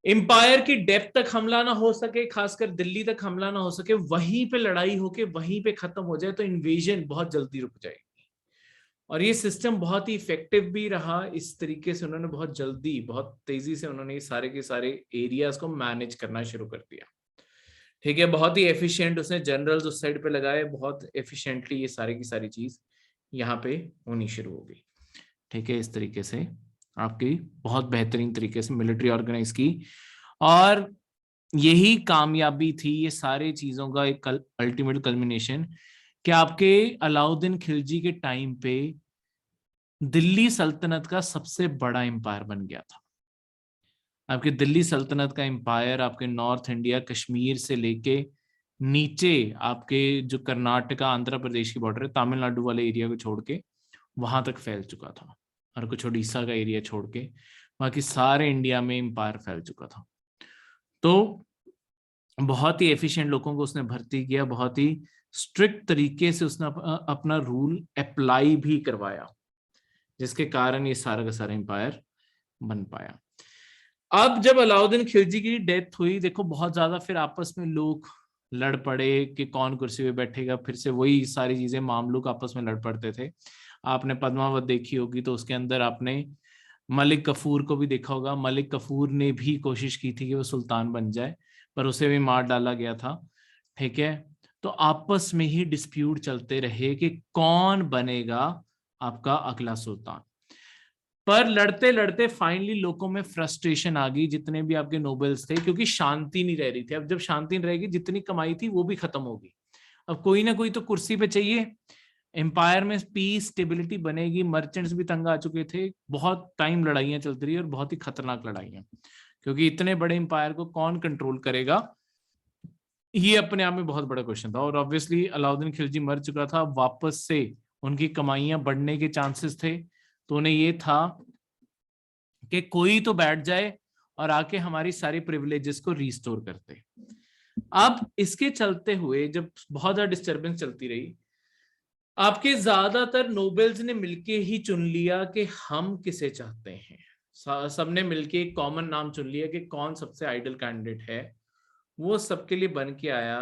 एम्पायर की डेप्थ तक हमला ना हो सके, खासकर दिल्ली तक हमला ना हो सके, वहीं पे लड़ाई होके वहीं पे खत्म हो जाए, तो इन्वेजन बहुत जल्दी रुक जाएगी। और ये सिस्टम बहुत ही इफेक्टिव भी रहा। इस तरीके से उन्होंने बहुत जल्दी, बहुत तेजी से उन्होंने सारे के सारे एरियाज को मैनेज करना शुरू कर दिया। ठीक है, बहुत ही एफिशिएंट उसने जनरल्स उस साइड पे लगाए, बहुत एफिशिएंटली ये सारी की सारी चीज यहाँ पे होनी शुरू हो गई। ठीक है, इस तरीके से आपकी बहुत बेहतरीन तरीके से मिलिट्री ऑर्गेनाइज की, और यही कामयाबी थी ये सारे चीजों का एक अल्टीमेट कल्मिनेशन, कि आपके अलाउद्दीन खिलजी के टाइम पे दिल्ली सल्तनत का सबसे बड़ा एम्पायर बन गया था। आपके दिल्ली सल्तनत का एम्पायर आपके नॉर्थ इंडिया, कश्मीर से लेके नीचे आपके जो कर्नाटका आंध्र प्रदेश की बॉर्डर है, तमिलनाडु वाले एरिया को छोड़ के वहां तक फैल चुका था, और कुछ उड़ीसा का एरिया छोड़ के बाकी सारे इंडिया में एम्पायर फैल चुका था। तो बहुत ही एफिशिएंट लोगों को उसने भर्ती किया, बहुत ही स्ट्रिक्ट तरीके से उसने अपना रूल अप्लाई भी करवाया, जिसके कारण ये सारा का सारा एम्पायर बन पाया। अब जब अलाउद्दीन खिलजी की डेथ हुई, देखो बहुत ज्यादा फिर आपस में लोग लड़ पड़े कि कौन कुर्सी पे बैठेगा, फिर से वही सारी चीजें मामलूक आपस में लड़ पड़ते थे। आपने पद्मावत देखी होगी तो उसके अंदर आपने मलिक कफूर को भी देखा होगा। मलिक कफूर ने भी कोशिश की थी कि वो सुल्तान बन जाए, पर उसे भी मार डाला गया था। ठीक है, तो आपस में ही डिस्प्यूट चलते रहे कि कौन बनेगा आपका अगला सुल्तान। पर लड़ते लड़ते फाइनली लोगों में फ्रस्ट्रेशन आ गई, जितने भी आपके नोबल्स थे, क्योंकि शांति नहीं रह रही थी। अब जब शांति नहीं रहेगी, जितनी कमाई थी वो भी खत्म होगी। अब कोई ना कोई तो कुर्सी पे चाहिए, एम्पायर में पीस स्टेबिलिटी बनेगी। मर्चेंट्स भी तंग आ चुके थे, बहुत टाइम लड़ाइयां चलती रही और बहुत ही खतरनाक लड़ाइयां, क्योंकि इतने बड़े एम्पायर को कौन कंट्रोल करेगा, ये अपने आप में बहुत बड़ा क्वेश्चन था। और ऑब्वियसली अलाउद्दीन खिलजी मर चुका था, वापस से उनकी कमाइयां बढ़ने के चांसेस थे, तो उन्हें ये था कि कोई तो बैठ जाए और आके हमारी सारी प्रिविलेजेस को रिस्टोर करते। अब इसके चलते हुए जब बहुत ज्यादा डिस्टर्बेंस चलती रही, आपके ज्यादातर नोबेल्स ने मिलके ही चुन लिया कि हम किसे चाहते हैं। सबने मिलके एक कॉमन नाम चुन लिया कि कौन सबसे आइडल कैंडिडेट है। वो सबके लिए बन के आया,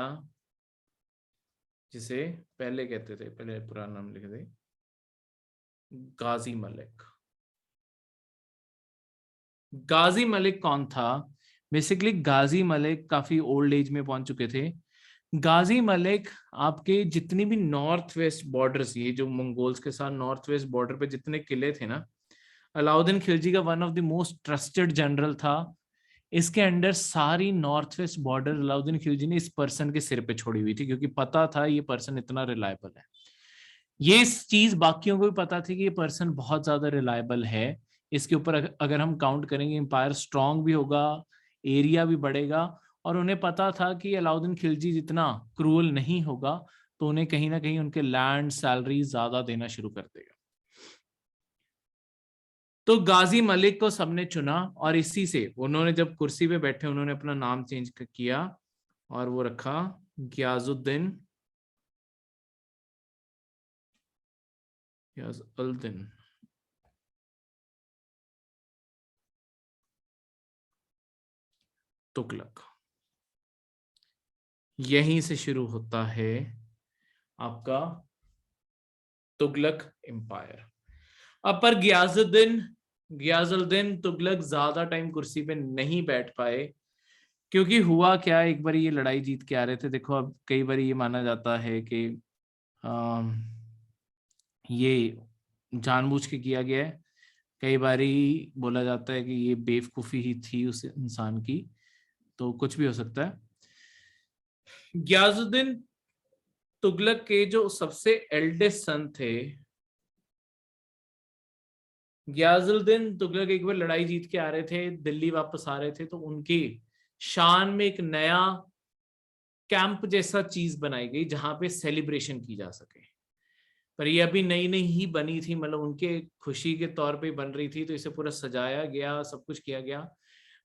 जिसे पहले कहते थे, पहले पुराना नाम लिखे थे, गाजी मलिक। गाजी मलिक कौन था? बेसिकली गाजी मलिक काफी ओल्ड एज में पहुंच चुके थे। गाजी मलिक आपके जितनी भी नॉर्थ वेस्ट बॉर्डर्स, ये जो मंगोल्स के साथ नॉर्थ वेस्ट बॉर्डर पे जितने किले थे ना, अलाउद्दीन खिलजी का one of the most trusted general था। इसके अंडर सारी north west border Alauddin Khilji ने इस पर्सन के सिर पे छोड़ी हुई थी, क्योंकि पता था ये पर्सन इतना रिलायबल है। ये चीज बाकियों को भी पता थी कि ये पर्सन बहुत ज्यादा रिलायबल है। इसके ऊपर अगर हम काउंट करेंगे एम्पायर स्ट्रांग भी होगा, एरिया भी बढ़ेगा। और उन्हें पता था कि अलाउद्दीन खिलजी जितना क्रूअल नहीं होगा, तो उन्हें कहीं ना कहीं उनके लैंड सैलरी ज्यादा देना शुरू कर देगा। तो गाजी मलिक को सबने चुना, और इसी से उन्होंने जब कुर्सी पे बैठे उन्होंने अपना नाम चेंज किया और वो रखा गियाजुद्दीन गियाजुद्दीन तुगलक। यहीं से शुरू होता है आपका तुगलक एम्पायर। अब पर गियाजुद्दीन तुगलक ज्यादा टाइम कुर्सी पे नहीं बैठ पाए, क्योंकि हुआ क्या, एक बार ये लड़ाई जीत के आ रहे थे। देखो अब कई बार ये माना जाता है कि ये जानबूझ के किया गया है, कई बार बोला जाता है कि ये बेवकूफी ही थी उस इंसान की, तो कुछ भी हो सकता है। गियाजुद्दीन तुगलक के जो सबसे एल्डेस्ट सन थे, गियाजुद्दीन तुगलक एक बार लड़ाई जीत के आ रहे थे, दिल्ली वापस आ रहे थे, तो उनकी शान में एक नया कैंप जैसा चीज बनाई गई जहां पे सेलिब्रेशन की जा सके। पर ये अभी नई नई ही बनी थी, मतलब उनके खुशी के तौर पे बन रही थी, तो इसे पूरा सजाया गया, सब कुछ किया गया।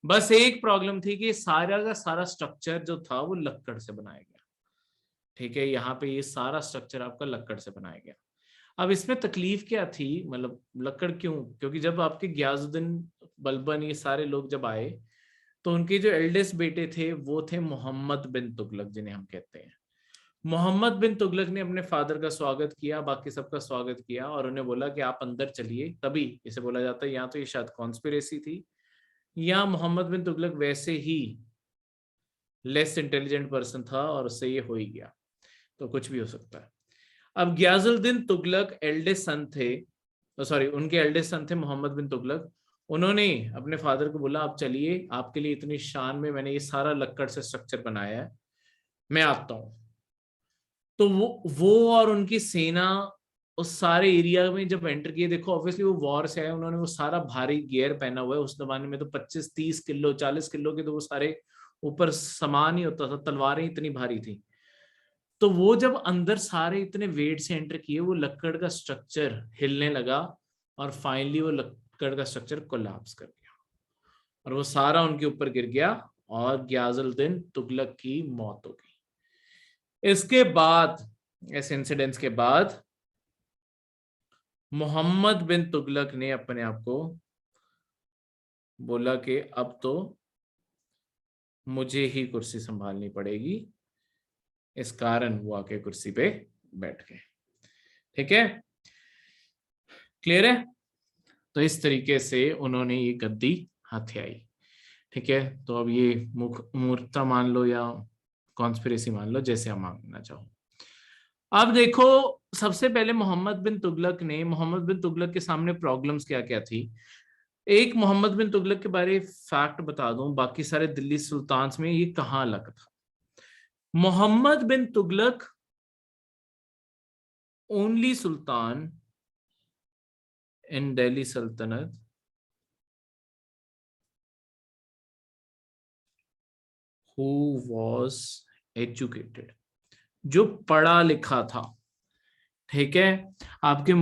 बस एक प्रॉब्लम थी कि सारा का सारा स्ट्रक्चर जो था वो लक्कड़ से बनाया गया। ठीक है, यहाँ पे ये सारा स्ट्रक्चर आपका लक्कड़ से बनाया गया। अब इसमें तकलीफ क्या थी, मतलब लक्कड़ क्यों? क्योंकि जब आपके गियाजुद्दीन बलबन ये सारे लोग जब आए, तो उनके जो एल्डेस्ट बेटे थे वो थे मोहम्मद बिन तुगलक, जिन्हें हम कहते हैं। मोहम्मद बिन तुगलक ने अपने फादर का स्वागत किया, बाकी सबका स्वागत किया, और उन्हें बोला कि आप अंदर चलिए। तभी इसे बोला जाता है, या तो ये शायद कॉन्स्पिरेसी थी, या मोहम्मद बिन तुगलक वैसे ही लेस इंटेलिजेंट पर्सन था और उससे ये हो ही गया, तो कुछ भी हो सकता है। अब गियाजुद्दीन तुगलक एल्डेस्ट सन थे, सॉरी उनके एल्डेस्ट सन थे मोहम्मद बिन तुगलक। उन्होंने अपने फादर को बोला, आप चलिए, आपके लिए इतनी शान में मैंने ये सारा लक्कड़ से स्ट्रक्चर बनाया है, मैं आता हूं। तो वो और उनकी सेना उस सारे एरिया में जब एंटर किए, देखो ऑब्वियसली वो वॉर से आए, उन्होंने वो सारा भारी गियर पहना हुआ है। उस जमाने में तो 25-30 किलो 40 किलो के तो वो सारे ऊपर सामान ही होता था, तलवारें इतनी भारी थी। तो वो जब अंदर सारे इतने वेट से एंटर किए, वो लक्कड़ का स्ट्रक्चर हिलने लगा, और फाइनली वो लक्कड़ का स्ट्रक्चर कोलैप्स कर गया, और वो सारा उनके ऊपर गिर गया, और गियाजुद्दीन तुगलक की मौत हो गई। इसके बाद, इस इंसिडेंट्स के बाद, मोहम्मद बिन तुगलक ने अपने आप को बोला कि अब तो मुझे ही कुर्सी संभालनी पड़ेगी। इस कारण वो आके कुर्सी पे बैठ गए। ठीक है, क्लियर है? तो इस तरीके से उन्होंने ये गद्दी हथियाई। ठीक है, तो अब ये मूर्खता मान लो या कॉन्स्पिरेसी मान लो, जैसे आप मानना चाहो। अब देखो, सबसे पहले मोहम्मद बिन तुगलक के सामने प्रॉब्लम्स क्या क्या थी। एक मोहम्मद बिन तुगलक के बारे फैक्ट बता दूं, बाकी सारे दिल्ली सुल्तान में ये कहाँ अलग था। मोहम्मद बिन तुगलक ओनली सुल्तान इन दिल्ली सल्तनत हु वॉज एजुकेटेड, जो पढ़ा लिखा था। ठीक है, आपके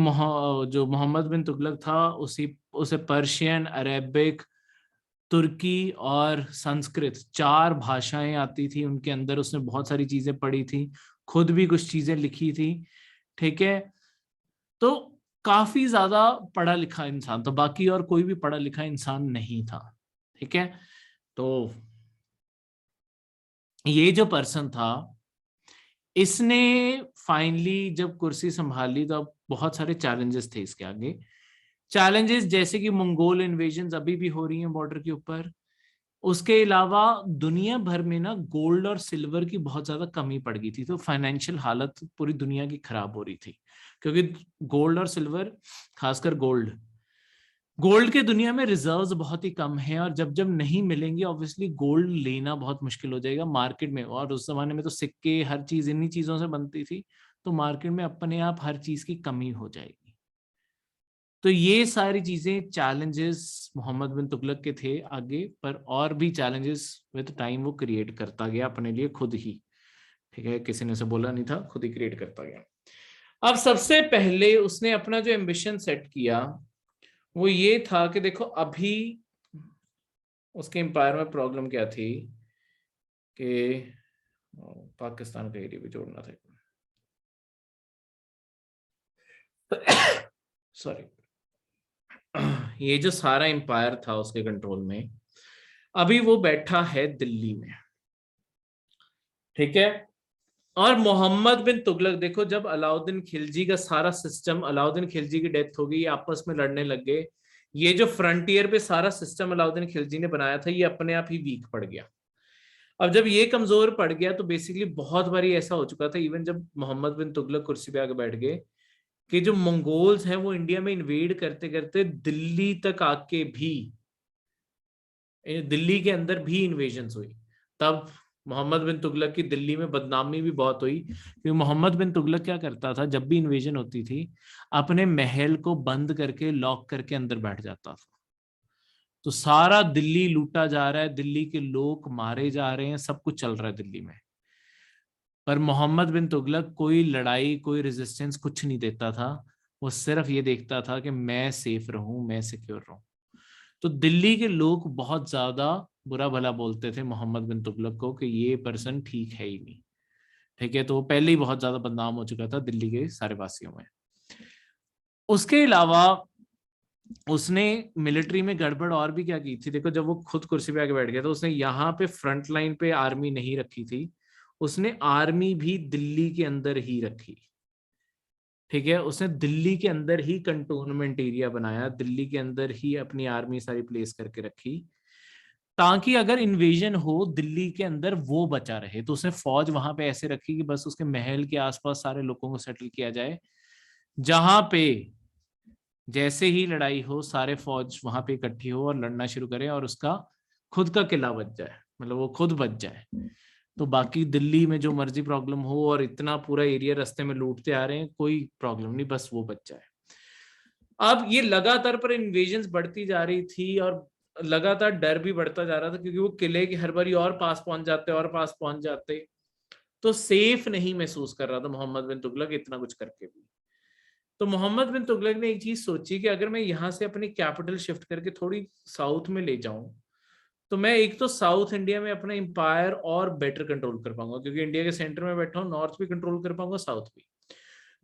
जो मोहम्मद बिन तुगलक था, उसे पर्शियन, अरेबिक, तुर्की और संस्कृत 4 भाषाएं आती थी उनके अंदर। उसने बहुत सारी चीजें पढ़ी थी, खुद भी कुछ चीजें लिखी थी। ठीक है, तो काफी ज्यादा पढ़ा लिखा इंसान, तो बाकी और कोई भी पढ़ा लिखा इंसान नहीं था। ठीक है, तो ये जो पर्सन था, इसने फाइनली जब कुर्सी संभाली, तो अब बहुत सारे चैलेंजेस थे इसके आगे। चैलेंजेस जैसे कि मंगोल इन्वेजन अभी भी हो रही हैं बॉर्डर के ऊपर। उसके अलावा दुनिया भर में ना गोल्ड और सिल्वर की बहुत ज्यादा कमी पड़ गई थी, तो फाइनेंशियल हालत पूरी दुनिया की खराब हो रही थी, क्योंकि गोल्ड और सिल्वर, खासकर गोल्ड, गोल्ड के दुनिया में रिजर्व्स बहुत ही कम हैं, और जब जब नहीं मिलेंगे ऑब्वियसली गोल्ड लेना बहुत मुश्किल हो जाएगा मार्केट में। और उस जमाने में तो सिक्के हर चीज इन्हीं चीजों से बनती थी, तो मार्केट में अपने आप हर चीज की कमी हो जाएगी। तो ये सारी चीजें चैलेंजेस मोहम्मद बिन तुगलक के थे आगे, पर और भी चैलेंजेस विद टाइम वो क्रिएट करता गया अपने लिए खुद ही। ठीक है, किसी ने उसे बोला नहीं था, खुद ही क्रिएट करता गया। अब सबसे पहले उसने अपना जो एम्बिशन सेट किया वो ये था कि देखो अभी उसके एम्पायर में प्रॉब्लम क्या थी कि पाकिस्तान का एरिया भी जोड़ना था, सॉरी। ये जो सारा एम्पायर था उसके कंट्रोल में, अभी वो बैठा है दिल्ली में। ठीक है, और मोहम्मद बिन तुगलक, देखो जब अलाउद्दीन खिलजी का सारा सिस्टम, अलाउद्दीन खिलजी की डेथ हो गई, आपस में लड़ने लग गए, ये जो फ्रंटियर पे सारा सिस्टम अलाउद्दीन खिलजी ने बनाया था ये अपने आप ही वीक पड़ गया। अब जब ये कमजोर पड़ गया तो बेसिकली बहुत बारी ऐसा हो चुका था, इवन जब मोहम्मद बिन तुगलक कुर्सी पे आके बैठ गए, कि जो मंगोल्स हैं वो इंडिया में इन्वेड करते करते दिल्ली तक आके भी, दिल्ली के अंदर भी इन्वेजन हुई। तब मोहम्मद बिन तुगलक की दिल्ली में बदनामी भी बहुत हुई, क्योंकि मोहम्मद बिन तुगलक क्या करता था, जब भी इन्वेजन होती थी अपने महल को बंद करके लॉक करके अंदर बैठ जाता था। तो सारा दिल्ली लूटा जा रहा है, दिल्ली के लोग मारे जा रहे हैं, सब कुछ चल रहा है दिल्ली में, पर मोहम्मद बिन तुगलक कोई लड़ाई कोई रेजिस्टेंस कुछ नहीं देता था। वो सिर्फ ये देखता था कि मैं सेफ रहूं, मैं सिक्योर रहूं। तो दिल्ली के लोग बहुत ज्यादा बुरा भला बोलते थे मोहम्मद बिन तुगलक को कि ये पर्सन ठीक है ही नहीं। ठीक है, तो वो पहले ही बहुत ज्यादा बदनाम हो चुका था दिल्ली के सारे वासियों में। उसके अलावा उसने मिलिट्री में गड़बड़ और भी क्या की थी, देखो जब वो खुद कुर्सी पे आके बैठ गया तो उसने यहाँ पे फ्रंट लाइन पे आर्मी नहीं रखी थी, उसने आर्मी भी दिल्ली के अंदर ही रखी। ठीक है, उसने दिल्ली के अंदर ही कंटोनमेंट एरिया बनाया, दिल्ली के अंदर ही अपनी आर्मी सारी प्लेस करके रखी, ताकि अगर इन्वेजन हो दिल्ली के अंदर वो बचा रहे। तो उसने फौज वहां पे ऐसे रखी कि बस उसके महल के आसपास सारे लोगों को सेटल किया जाए, जहां पे जैसे ही लड़ाई हो सारे फौज वहां पे इकट्ठी हो और लड़ना शुरू करे, और उसका खुद का किला बच जाए, मतलब वो खुद बच जाए। तो बाकी दिल्ली में जो मर्जी प्रॉब्लम हो, और इतना पूरा एरिया रास्ते में लूटते आ रहे हैं, कोई प्रॉब्लम नहीं, बस वो बच जाए। अब ये लगातार पर इन्वेजन बढ़ती जा रही थी, और लगातार डर भी बढ़ता जा रहा था, क्योंकि वो किले की हर बारी और पास पहुंच जाते और पास पहुंच जाते, तो सेफ नहीं महसूस कर रहा था मोहम्मद बिन तुगलक इतना कुछ करके भी। तो मोहम्मद बिन तुगलक ने एक चीज सोची कि अगर मैं यहाँ से अपनी कैपिटल शिफ्ट करके थोड़ी साउथ में ले जाऊं, तो मैं एक तो साउथ इंडिया में अपना एम्पायर और बेटर कंट्रोल कर पाऊंगा, क्योंकि इंडिया के सेंटर में बैठा हूँ, नॉर्थ भी कंट्रोल कर पाऊंगा, साउथ भी।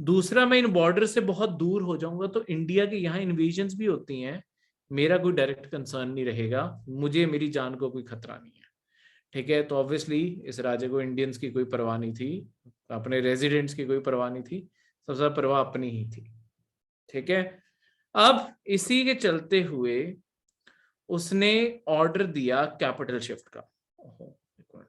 दूसरा, मैं इन बॉर्डर से बहुत दूर हो जाऊंगा, तो इंडिया के यहाँ इन्वेजन्स भी होती हैं, मेरा कोई डायरेक्ट कंसर्न नहीं रहेगा, मुझे मेरी जान को कोई खतरा नहीं है। ठीक है, तो ऑब्वियसली इस राजे को इंडियंस की कोई परवाह नहीं थी, अपने रेजिडेंट्स की कोई परवाह नहीं थी, सबसे ज्यादा परवाह अपनी ही थी। ठीक है, अब इसी के चलते हुए उसने ऑर्डर दिया कैपिटल शिफ्ट का। एक मिनट,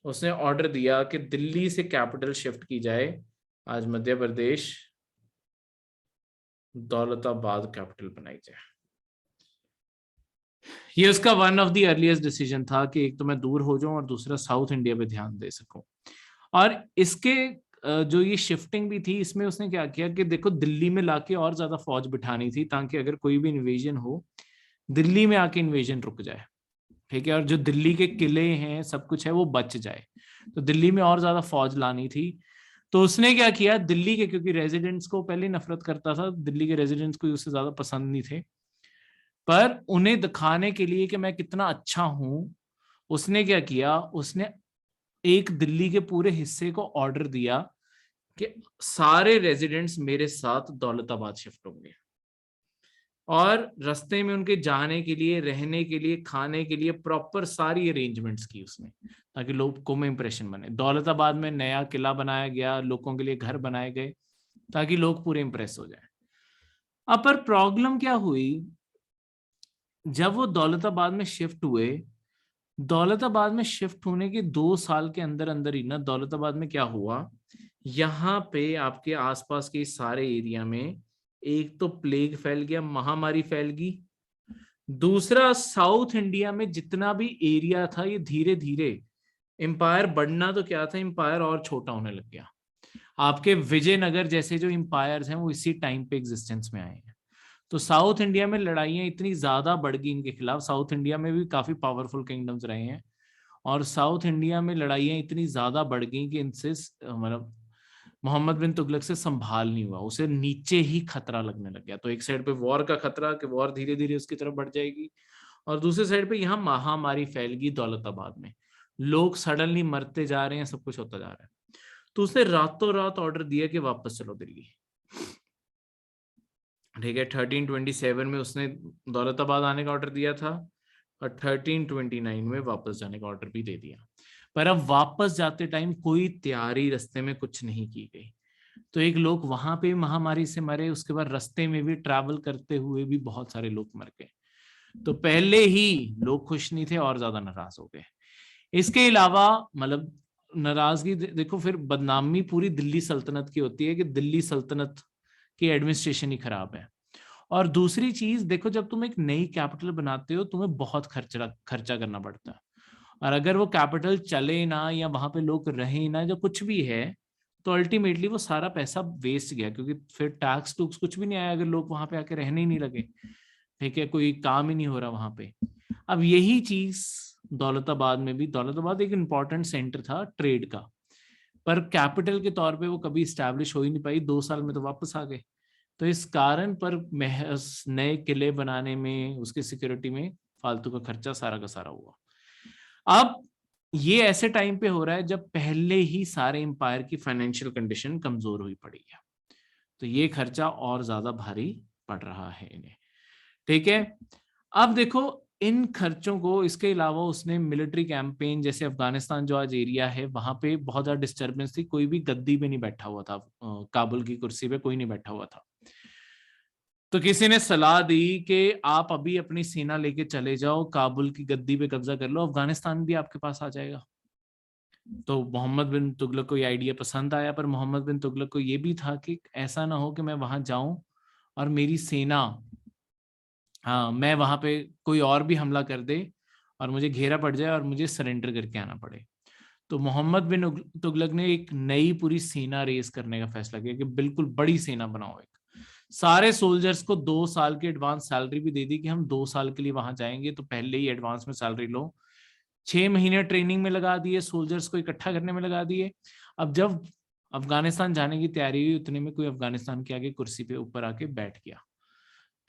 उसने ऑर्डर दिया कि दिल्ली से कैपिटल शिफ्ट की जाए, आज मध्य प्रदेश, दौलताबाद कैपिटल बनाई जाए। ये उसका one of the earliest decision था कि एक तो मैं दूर हो जाऊं और दूसरा साउथ इंडिया पे ध्यान दे सकूं। और इसके जो ये शिफ्टिंग भी थी, इसमें उसने क्या किया कि देखो दिल्ली में लाके और ज्यादा फौज बिठानी थी, ताकि अगर कोई भी इन्वेजन हो दिल्ली में आके इन्वेजन रुक जाए। ठीक है, और जो दिल्ली के किले हैं सब कुछ है वो बच जाए, तो दिल्ली में और ज्यादा फौज लानी थी। तो उसने क्या किया, दिल्ली के, क्योंकि रेजिडेंट्स को पहले नफरत करता था, दिल्ली के रेजिडेंट्स को उससे ज्यादा पसंद नहीं थे, पर उन्हें दिखाने के लिए कि मैं कितना अच्छा हूं, उसने क्या किया, उसने एक दिल्ली के पूरे हिस्से को ऑर्डर दिया कि सारे रेजिडेंट्स मेरे साथ दौलताबाद शिफ्ट होंगे, और रास्ते में उनके जाने के लिए, रहने के लिए, खाने के लिए प्रॉपर सारी अरेंजमेंट्स की उसने, ताकि लोगों में इंप्रेशन बने। दौलताबाद में नया किला बनाया गया, लोगों के लिए घर बनाए गए, ताकि लोग पूरे इंप्रेस हो जाए। अब पर प्रॉब्लम क्या हुई, जब वो दौलताबाद में शिफ्ट हुए, दौलताबाद में शिफ्ट होने के 2 साल के अंदर अंदर ही ना दौलताबाद में क्या हुआ, यहाँ पे आपके आसपास के सारे एरिया में एक तो प्लेग फैल गया, महामारी फैल गई। दूसरा, साउथ इंडिया में जितना भी एरिया था ये धीरे धीरे एम्पायर बढ़ना तो क्या था, एम्पायर और छोटा होने लग गया। आपके विजयनगर जैसे जो एम्पायर्स हैं वो इसी टाइम पे एग्जिस्टेंस में आए हैं। तो साउथ इंडिया में लड़ाइयां इतनी ज्यादा बढ़ गई इनके खिलाफ, साउथ इंडिया में भी काफी पावरफुल किंगडम्स रहे हैं, और साउथ इंडिया में लड़ाइयां इतनी ज्यादा बढ़ गई कि इनसे मतलब मोहम्मद बिन तुगलक से संभाल नहीं हुआ, उसे नीचे ही खतरा लगने लग गया। तो एक साइड पे वॉर का खतरा कि वॉर धीरे धीरे उसकी तरफ बढ़ जाएगी, और दूसरी साइड पे यहाँ महामारी फैल गई दौलताबाद में, लोग सडनली मरते जा रहे हैं, सब कुछ होता जा रहा है। तो उसने रातों रात ऑर्डर दिया कि वापस चलो दिल्ली। ठीक है, 1327 में उसने दौलताबाद आने का ऑर्डर दिया था, और 1329 में वापस जाने का ऑर्डर भी दे दिया। पर अब वापस जाते टाइम कोई तैयारी रास्ते में कुछ नहीं की गई। तो एक लोग वहां पे महामारी से मरे, उसके बाद रास्ते में भी ट्रैवल करते हुए भी बहुत सारे लोग मर गए। तो पहले ही लोग खुश नहीं थे और ज्यादा नाराज हो गए। इसके अलावा मतलब नाराजगी देखो, फिर बदनामी पूरी दिल्ली सल्तनत की होती है कि दिल्ली सल्तनत की एडमिनिस्ट्रेशन ही खराब है। और दूसरी चीज देखो, जब तुम एक नई कैपिटल बनाते हो तुम्हें बहुत खर्चा करना पड़ता है, और अगर वो कैपिटल चले ना या वहां पे लोग रहे ना, जो कुछ भी है, तो अल्टीमेटली वो सारा पैसा वेस्ट गया, क्योंकि फिर टैक्स टूक्स कुछ भी नहीं आया अगर लोग वहां पे आके रहने ही नहीं लगे। ठीक है, कोई काम ही नहीं हो रहा वहां पे। अब यही चीज दौलताबाद में भी, दौलताबाद एक इंपॉर्टेंट सेंटर था ट्रेड का, पर कैपिटल के तौर पे वो कभी स्टैब्लिश हो ही नहीं पाई, 2 साल में तो वापस आ गए। तो इस कारण पर महज नए किले बनाने में, उसकी सिक्योरिटी में फालतू का खर्चा सारा का सारा हुआ। अब ये ऐसे टाइम पे हो रहा है जब पहले ही सारे एम्पायर की फाइनेंशियल कंडीशन कमजोर हुई पड़ी है, तो ये खर्चा और ज्यादा भारी पड़ रहा है इन्हें। ठीक है, अब देखो इन खर्चों को, इसके अलावा उसने मिलिट्री कैंपेन, जैसे अफगानिस्तान जो आज एरिया है वहां पे बहुत ज्यादा डिस्टर्बेंस थी, कोई भी गद्दी पे नहीं बैठा हुआ था, काबुल की कुर्सी पे कोई नहीं बैठा हुआ था। तो किसी ने सलाह दी कि आप अभी अपनी सेना लेके चले जाओ, काबुल की गद्दी पे कब्जा कर लो, अफगानिस्तान भी आपके पास आ जाएगा। तो मोहम्मद बिन तुगलक को ये आइडिया पसंद आया, पर मोहम्मद बिन तुगलक को ये भी था कि ऐसा ना हो कि मैं वहां जाऊं और मेरी सेना, हाँ, मैं वहां पे कोई और भी हमला कर दे और मुझे घेरा पड़ जाए और मुझे सरेंडर करके आना पड़े। तो मोहम्मद बिन तुगलक ने एक नई पूरी सेना रेस करने का फैसला किया कि बिल्कुल बड़ी सेना बनाओ। एक सारे सोल्जर्स को 2 साल की एडवांस सैलरी भी दे दी कि हम 2 साल के लिए वहां जाएंगे, तो पहले ही एडवांस में सैलरी लो। 6 महीने ट्रेनिंग में लगा दिए, सोल्जर्स को इकट्ठा करने में लगा दिए। अब जब अफगानिस्तान जाने की तैयारी हुई, उतने में कोई अफगानिस्तान के आगे कुर्सी पे ऊपर आके बैठ गया।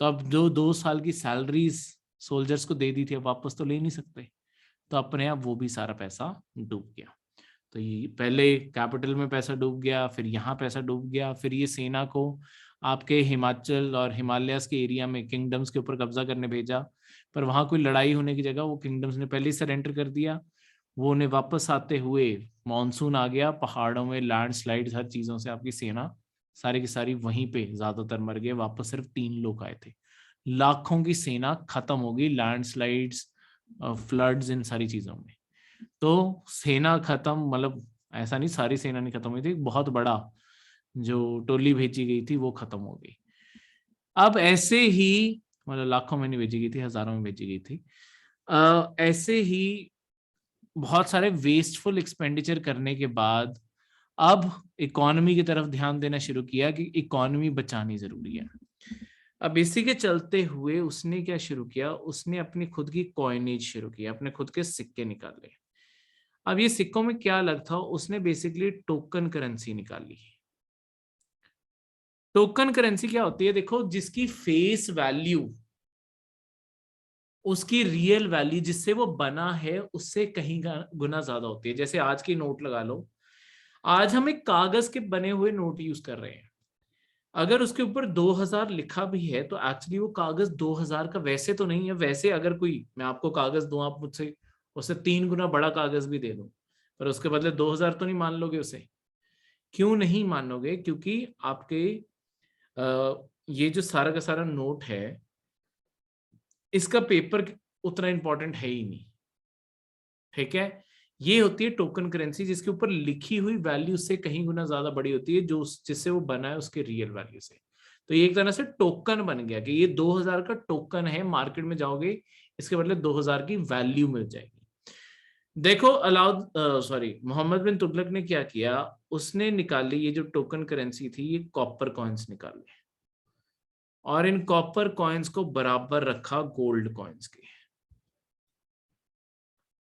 तो अब जो 2 साल की सैलरीज सोल्जर्स को दे दी थी, अब वापस तो ले नहीं सकते, तो अपने आप वो भी सारा पैसा डूब गया। तो ये पहले कैपिटल में पैसा डूब गया, फिर यहाँ पैसा डूब गया, फिर ये सेना को आपके हिमाचल और हिमालयस के एरिया में किंगडम्स के ऊपर कब्जा करने भेजा, पर वहां कोई लड़ाई होने की जगह वो किंगडम्स ने पहले ही सरेंडर कर दिया। वो उन्हें वापस आते हुए मानसून आ गया, पहाड़ों में लैंडस्लाइड, हर चीजों से आपकी सेना सारी की सारी वहीं पे ज्यादातर मर गए, वापस सिर्फ 3 लोग आए थे। लाखों की सेना खत्म हो गई लैंडस्लाइड्स, फ्लड्स, इन सारी चीजों में। तो सेना खत्म, मतलब ऐसा नहीं सारी सेना नहीं खत्म हुई थी, बहुत बड़ा जो टोली भेजी गई थी वो खत्म हो गई। अब ऐसे ही, मतलब लाखों में नहीं भेजी गई थी, हजारों में भेजी गई थी। ऐसे ही बहुत सारे वेस्टफुल एक्सपेंडिचर करने के बाद अब इकोनॉमी की तरफ ध्यान देना शुरू किया कि इकोनॉमी बचानी जरूरी है। अब इसी के चलते हुए उसने क्या शुरू किया, उसने अपनी खुद की कॉइनेज शुरू किया, अपने खुद के सिक्के निकाले। अब ये सिक्कों में क्या अलग था, उसने बेसिकली टोकन करेंसी निकाली। टोकन करेंसी क्या होती है, देखो जिसकी फेस वैल्यू उसकी रियल वैल्यू जिससे वो बना है उससे कहीं गुना ज्यादा होती है। जैसे आज की नोट लगा लो, आज हम एक कागज के बने हुए नोट यूज कर रहे हैं, अगर उसके ऊपर 2000 लिखा भी है तो एक्चुअली वो कागज 2000 का वैसे तो नहीं है। वैसे अगर कोई, मैं आपको कागज दूं, आप मुझसे उससे 3 गुना बड़ा कागज भी दे दो, पर उसके बदले 2000 तो नहीं मान लोगे उसे। क्यों नहीं मानोगे, क्योंकि आपके ये जो सारा का सारा नोट है, इसका पेपर उतना इंपॉर्टेंट है ही नहीं, ठीक है। ये होती है टोकन करेंसी, जिसके ऊपर लिखी हुई वैल्यू से कहीं गुना ज्यादा बड़ी होती है जो जिससे वो बना है उसके रियल वैल्यू से। तो ये एक तरह से टोकन बन गया कि ये 2000 का टोकन है, मार्केट में जाओगे इसके बदले 2000 की वैल्यू मिल जाएगी। देखो मोहम्मद बिन तुगलक ने क्या किया, उसने निकाली ये जो टोकन करेंसी थी, ये कॉपर कॉइन्स निकाले और इन कॉपर कॉइन्स को बराबर रखा गोल्ड कॉइन्स के,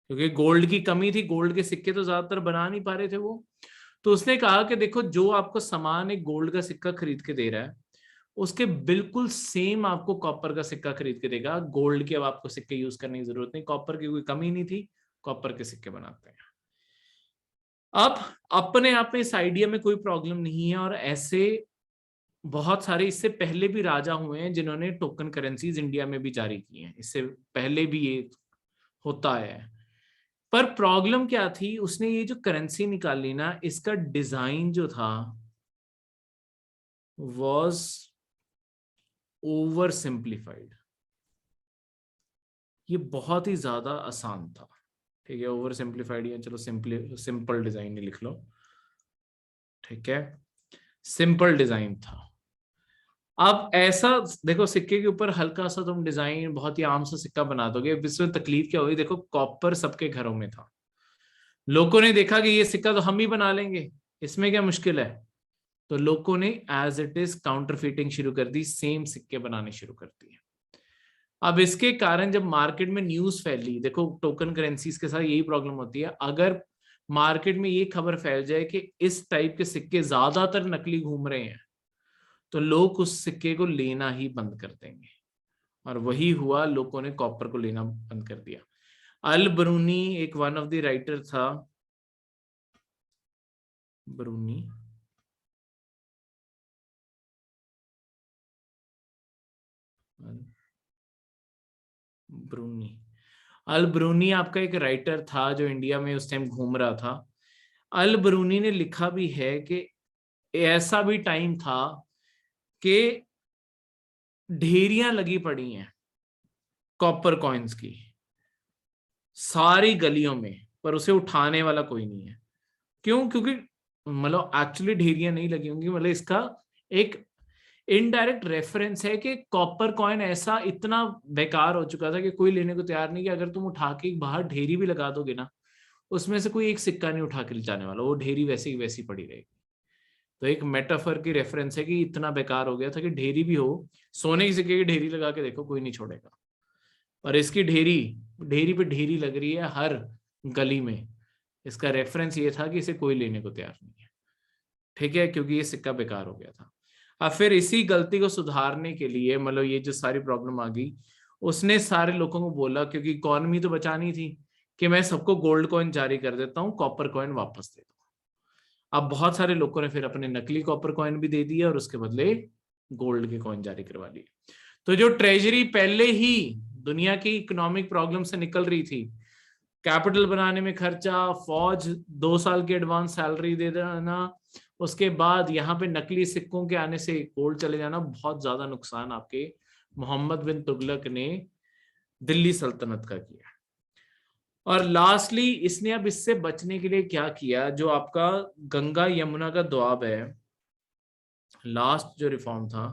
क्योंकि गोल्ड की कमी थी, गोल्ड के सिक्के तो ज्यादातर बना नहीं पा रहे थे वो। तो उसने कहा कि देखो, जो आपको सामान एक गोल्ड का सिक्का खरीद के दे रहा है, उसके बिल्कुल सेम आपको कॉपर का सिक्का खरीद के देगा। गोल्ड के अब आपको सिक्के यूज करने की जरूरत नहीं, कॉपर की कोई कमी नहीं थी, कॉपर के सिक्के बनाते हैं। अब अपने आप में इस आइडिया में कोई प्रॉब्लम नहीं है, और ऐसे बहुत सारे इससे पहले भी राजा हुए हैं जिन्होंने टोकन करेंसीज इंडिया में भी जारी की हैं, इससे पहले भी ये होता है। पर प्रॉब्लम क्या थी, उसने ये जो करेंसी निकाली ना, इसका डिजाइन जो था वाज ओवर सिंप्लीफाइड। ये बहुत ही ज्यादा आसान था, ठीक है। ओवर सिंप्लीफाइड या चलो सिंपल डिजाइन ही लिख लो, ठीक है। सिंपल डिजाइन था। अब ऐसा देखो, सिक्के के ऊपर हल्का सा तुम डिजाइन बहुत ही आम सा सिक्का बना दोगे, इसमें तकलीफ क्या होगी। देखो, कॉपर सबके घरों में था, लोगों ने देखा कि ये सिक्का तो हम ही बना लेंगे, इसमें क्या मुश्किल है। तो लोगों ने एज इट इज काउंटरफीटिंग शुरू कर दी, सेम सिक्के बनाने शुरू कर दिए। अब इसके कारण जब मार्केट में न्यूज फैली, देखो टोकन करेंसीज के साथ यही प्रॉब्लम होती है, अगर मार्केट में ये खबर फैल जाए कि इस टाइप के सिक्के ज्यादातर नकली घूम रहे हैं, तो लोग उस सिक्के को लेना ही बंद कर देंगे। और वही हुआ, लोगों ने कॉपर को लेना बंद कर दिया। अल ब्रूनी एक वन ऑफ द राइटर था, ब्रूनी, ब्रूनी, अल ब्रूनी आपका एक राइटर था जो इंडिया में उस टाइम घूम रहा था। अल ब्रूनी ने लिखा भी है कि ऐसा भी टाइम था कि ढेरियां लगी पड़ी हैं कॉपर कॉइन्स की सारी गलियों में, पर उसे उठाने वाला कोई नहीं है। क्यों? क्योंकि मतलब एक्चुअली ढेरियां नहीं लगी होंगी, मतलब इसका एक इनडायरेक्ट रेफरेंस है कि कॉपर कॉइन ऐसा इतना बेकार हो चुका था कि कोई लेने को तैयार नहीं, कि अगर तुम उठा के बाहर ढेरी भी लगा दोगे ना, उसमें से कोई एक सिक्का नहीं उठा के ले जाने वाला, वो ढेरी वैसी की वैसी पड़ी रहेगी। तो एक मेटाफर की रेफरेंस है कि इतना बेकार हो गया था कि ढेरी भी हो, सोने की सिक्के की ढेरी लगा के देखो कोई नहीं छोड़ेगा, और इसकी ढेरी ढेरी पे ढेरी लग रही है हर गली में। इसका रेफरेंस ये था कि इसे कोई लेने को तैयार नहीं है, ठीक है, क्योंकि ये सिक्का बेकार हो गया था। अब फिर इसी गलती को सुधारने के लिए, मतलब ये जो सारी प्रॉब्लम आ गई, उसने सारे लोगों को बोला, क्योंकि इकॉनमी तो बचानी थी, कि मैं सबको गोल्ड कॉइन जारी कर देता हूँ, कॉपर कॉइन वापस दे दो। अब बहुत सारे लोगों ने फिर अपने नकली कॉपर कॉइन भी दे दिए और उसके बदले गोल्ड के कॉइन जारी करवा लिए। तो जो ट्रेजरी पहले ही दुनिया की इकोनॉमिक प्रॉब्लम से निकल रही थी, कैपिटल बनाने में खर्चा, फौज 2 साल की एडवांस सैलरी दे देना, उसके बाद यहाँ पे नकली सिक्कों के आने से गोल्ड चले जाना, बहुत ज्यादा नुकसान आपके मोहम्मद बिन तुगलक ने दिल्ली सल्तनत का किया। और लास्टली इसने अब इससे बचने के लिए क्या किया, जो आपका गंगा यमुना का दोआब है, लास्ट जो रिफॉर्म था,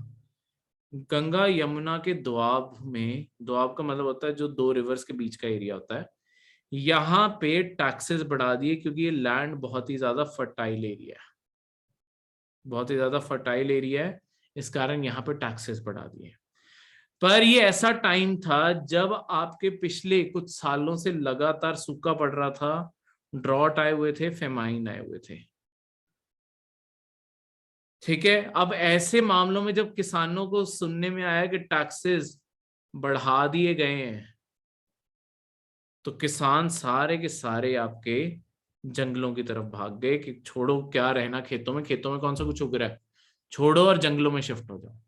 गंगा यमुना के दोआब में, दोआब का मतलब होता है जो दो रिवर्स के बीच का एरिया होता है, यहाँ पे टैक्सेस बढ़ा दिए, क्योंकि ये लैंड बहुत ही ज्यादा फर्टाइल एरिया है, बहुत ही ज्यादा फर्टाइल एरिया है, इस कारण यहाँ पे टैक्सेस बढ़ा दिए। पर ये ऐसा टाइम था जब आपके पिछले कुछ सालों से लगातार सूखा पड़ रहा था, ड्रॉट आए हुए थे, फेमाइन आए हुए थे, ठीक है। अब ऐसे मामलों में जब किसानों को सुनने में आया कि टैक्सेस बढ़ा दिए गए हैं, तो किसान सारे के सारे आपके जंगलों की तरफ भाग गए कि छोड़ो, क्या रहना खेतों में, खेतों में कौन सा कुछ उग रहा है, छोड़ो और जंगलों में शिफ्ट हो जाओ।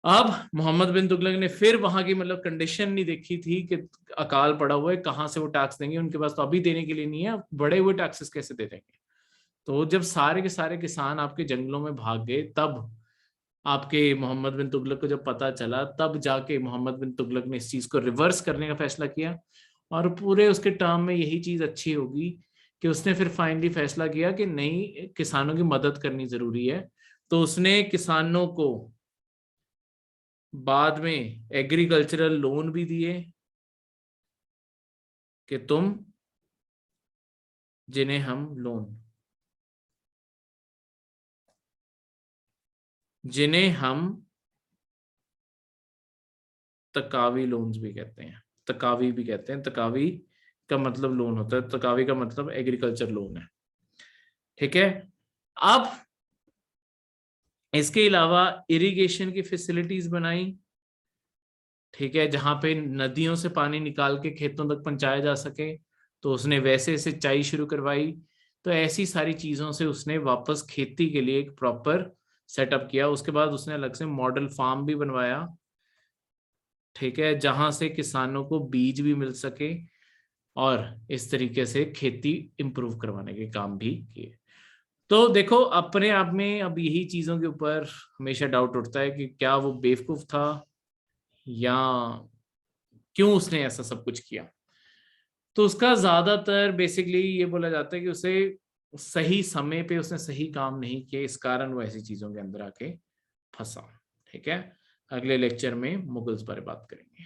अब मोहम्मद बिन तुगलक ने फिर वहां की मतलब कंडीशन नहीं देखी थी कि अकाल पड़ा हुआ है, कहां से वो टैक्स देंगे, उनके पास तो अभी देने के लिए नहीं है, बड़े हुए टैक्सेस कैसे दे देंगे। तो जब सारे के सारे किसान आपके जंगलों में भाग गए, तब आपके मोहम्मद बिन तुगलक को जब पता चला, तब जाके मोहम्मद बिन तुगलक ने इस चीज को रिवर्स करने का फैसला किया, और पूरे उसके टर्म में यही चीज अच्छी होगी कि उसने फिर फाइनली फैसला किया कि नहीं, किसानों की मदद करनी जरूरी है। तो उसने किसानों को बाद में एग्रीकल्चरल लोन भी दिए कि तुम, जिन्हें हम लोन, जिन्हें हम तकावी लोन्स भी कहते हैं, तकावी भी कहते हैं। तकावी का मतलब लोन होता है, तकावी का मतलब एग्रीकल्चर लोन है। ठीक है। अब इसके अलावा इरिगेशन की फैसिलिटीज बनाई, ठीक है, जहां पे नदियों से पानी निकाल के खेतों तक पहुंचाया जा सके, तो उसने वैसे सिंचाई शुरू करवाई। तो ऐसी सारी चीजों से उसने वापस खेती के लिए एक प्रॉपर सेटअप किया। उसके बाद उसने अलग से मॉडल फार्म भी बनवाया, ठीक है, जहां से किसानों को बीज भी मिल सके, और इस तरीके से खेती इंप्रूव करवाने के काम भी किए। तो देखो, अपने आप में अब यही चीजों के ऊपर हमेशा डाउट उठता है कि क्या वो बेवकूफ था, या क्यों उसने ऐसा सब कुछ किया। तो उसका ज्यादातर बेसिकली ये बोला जाता है कि उसे सही समय पे उसने सही काम नहीं किए, इस कारण वो ऐसी चीजों के अंदर आके फंसा। ठीक है, अगले लेक्चर में मुगल्स बारे बात करेंगे।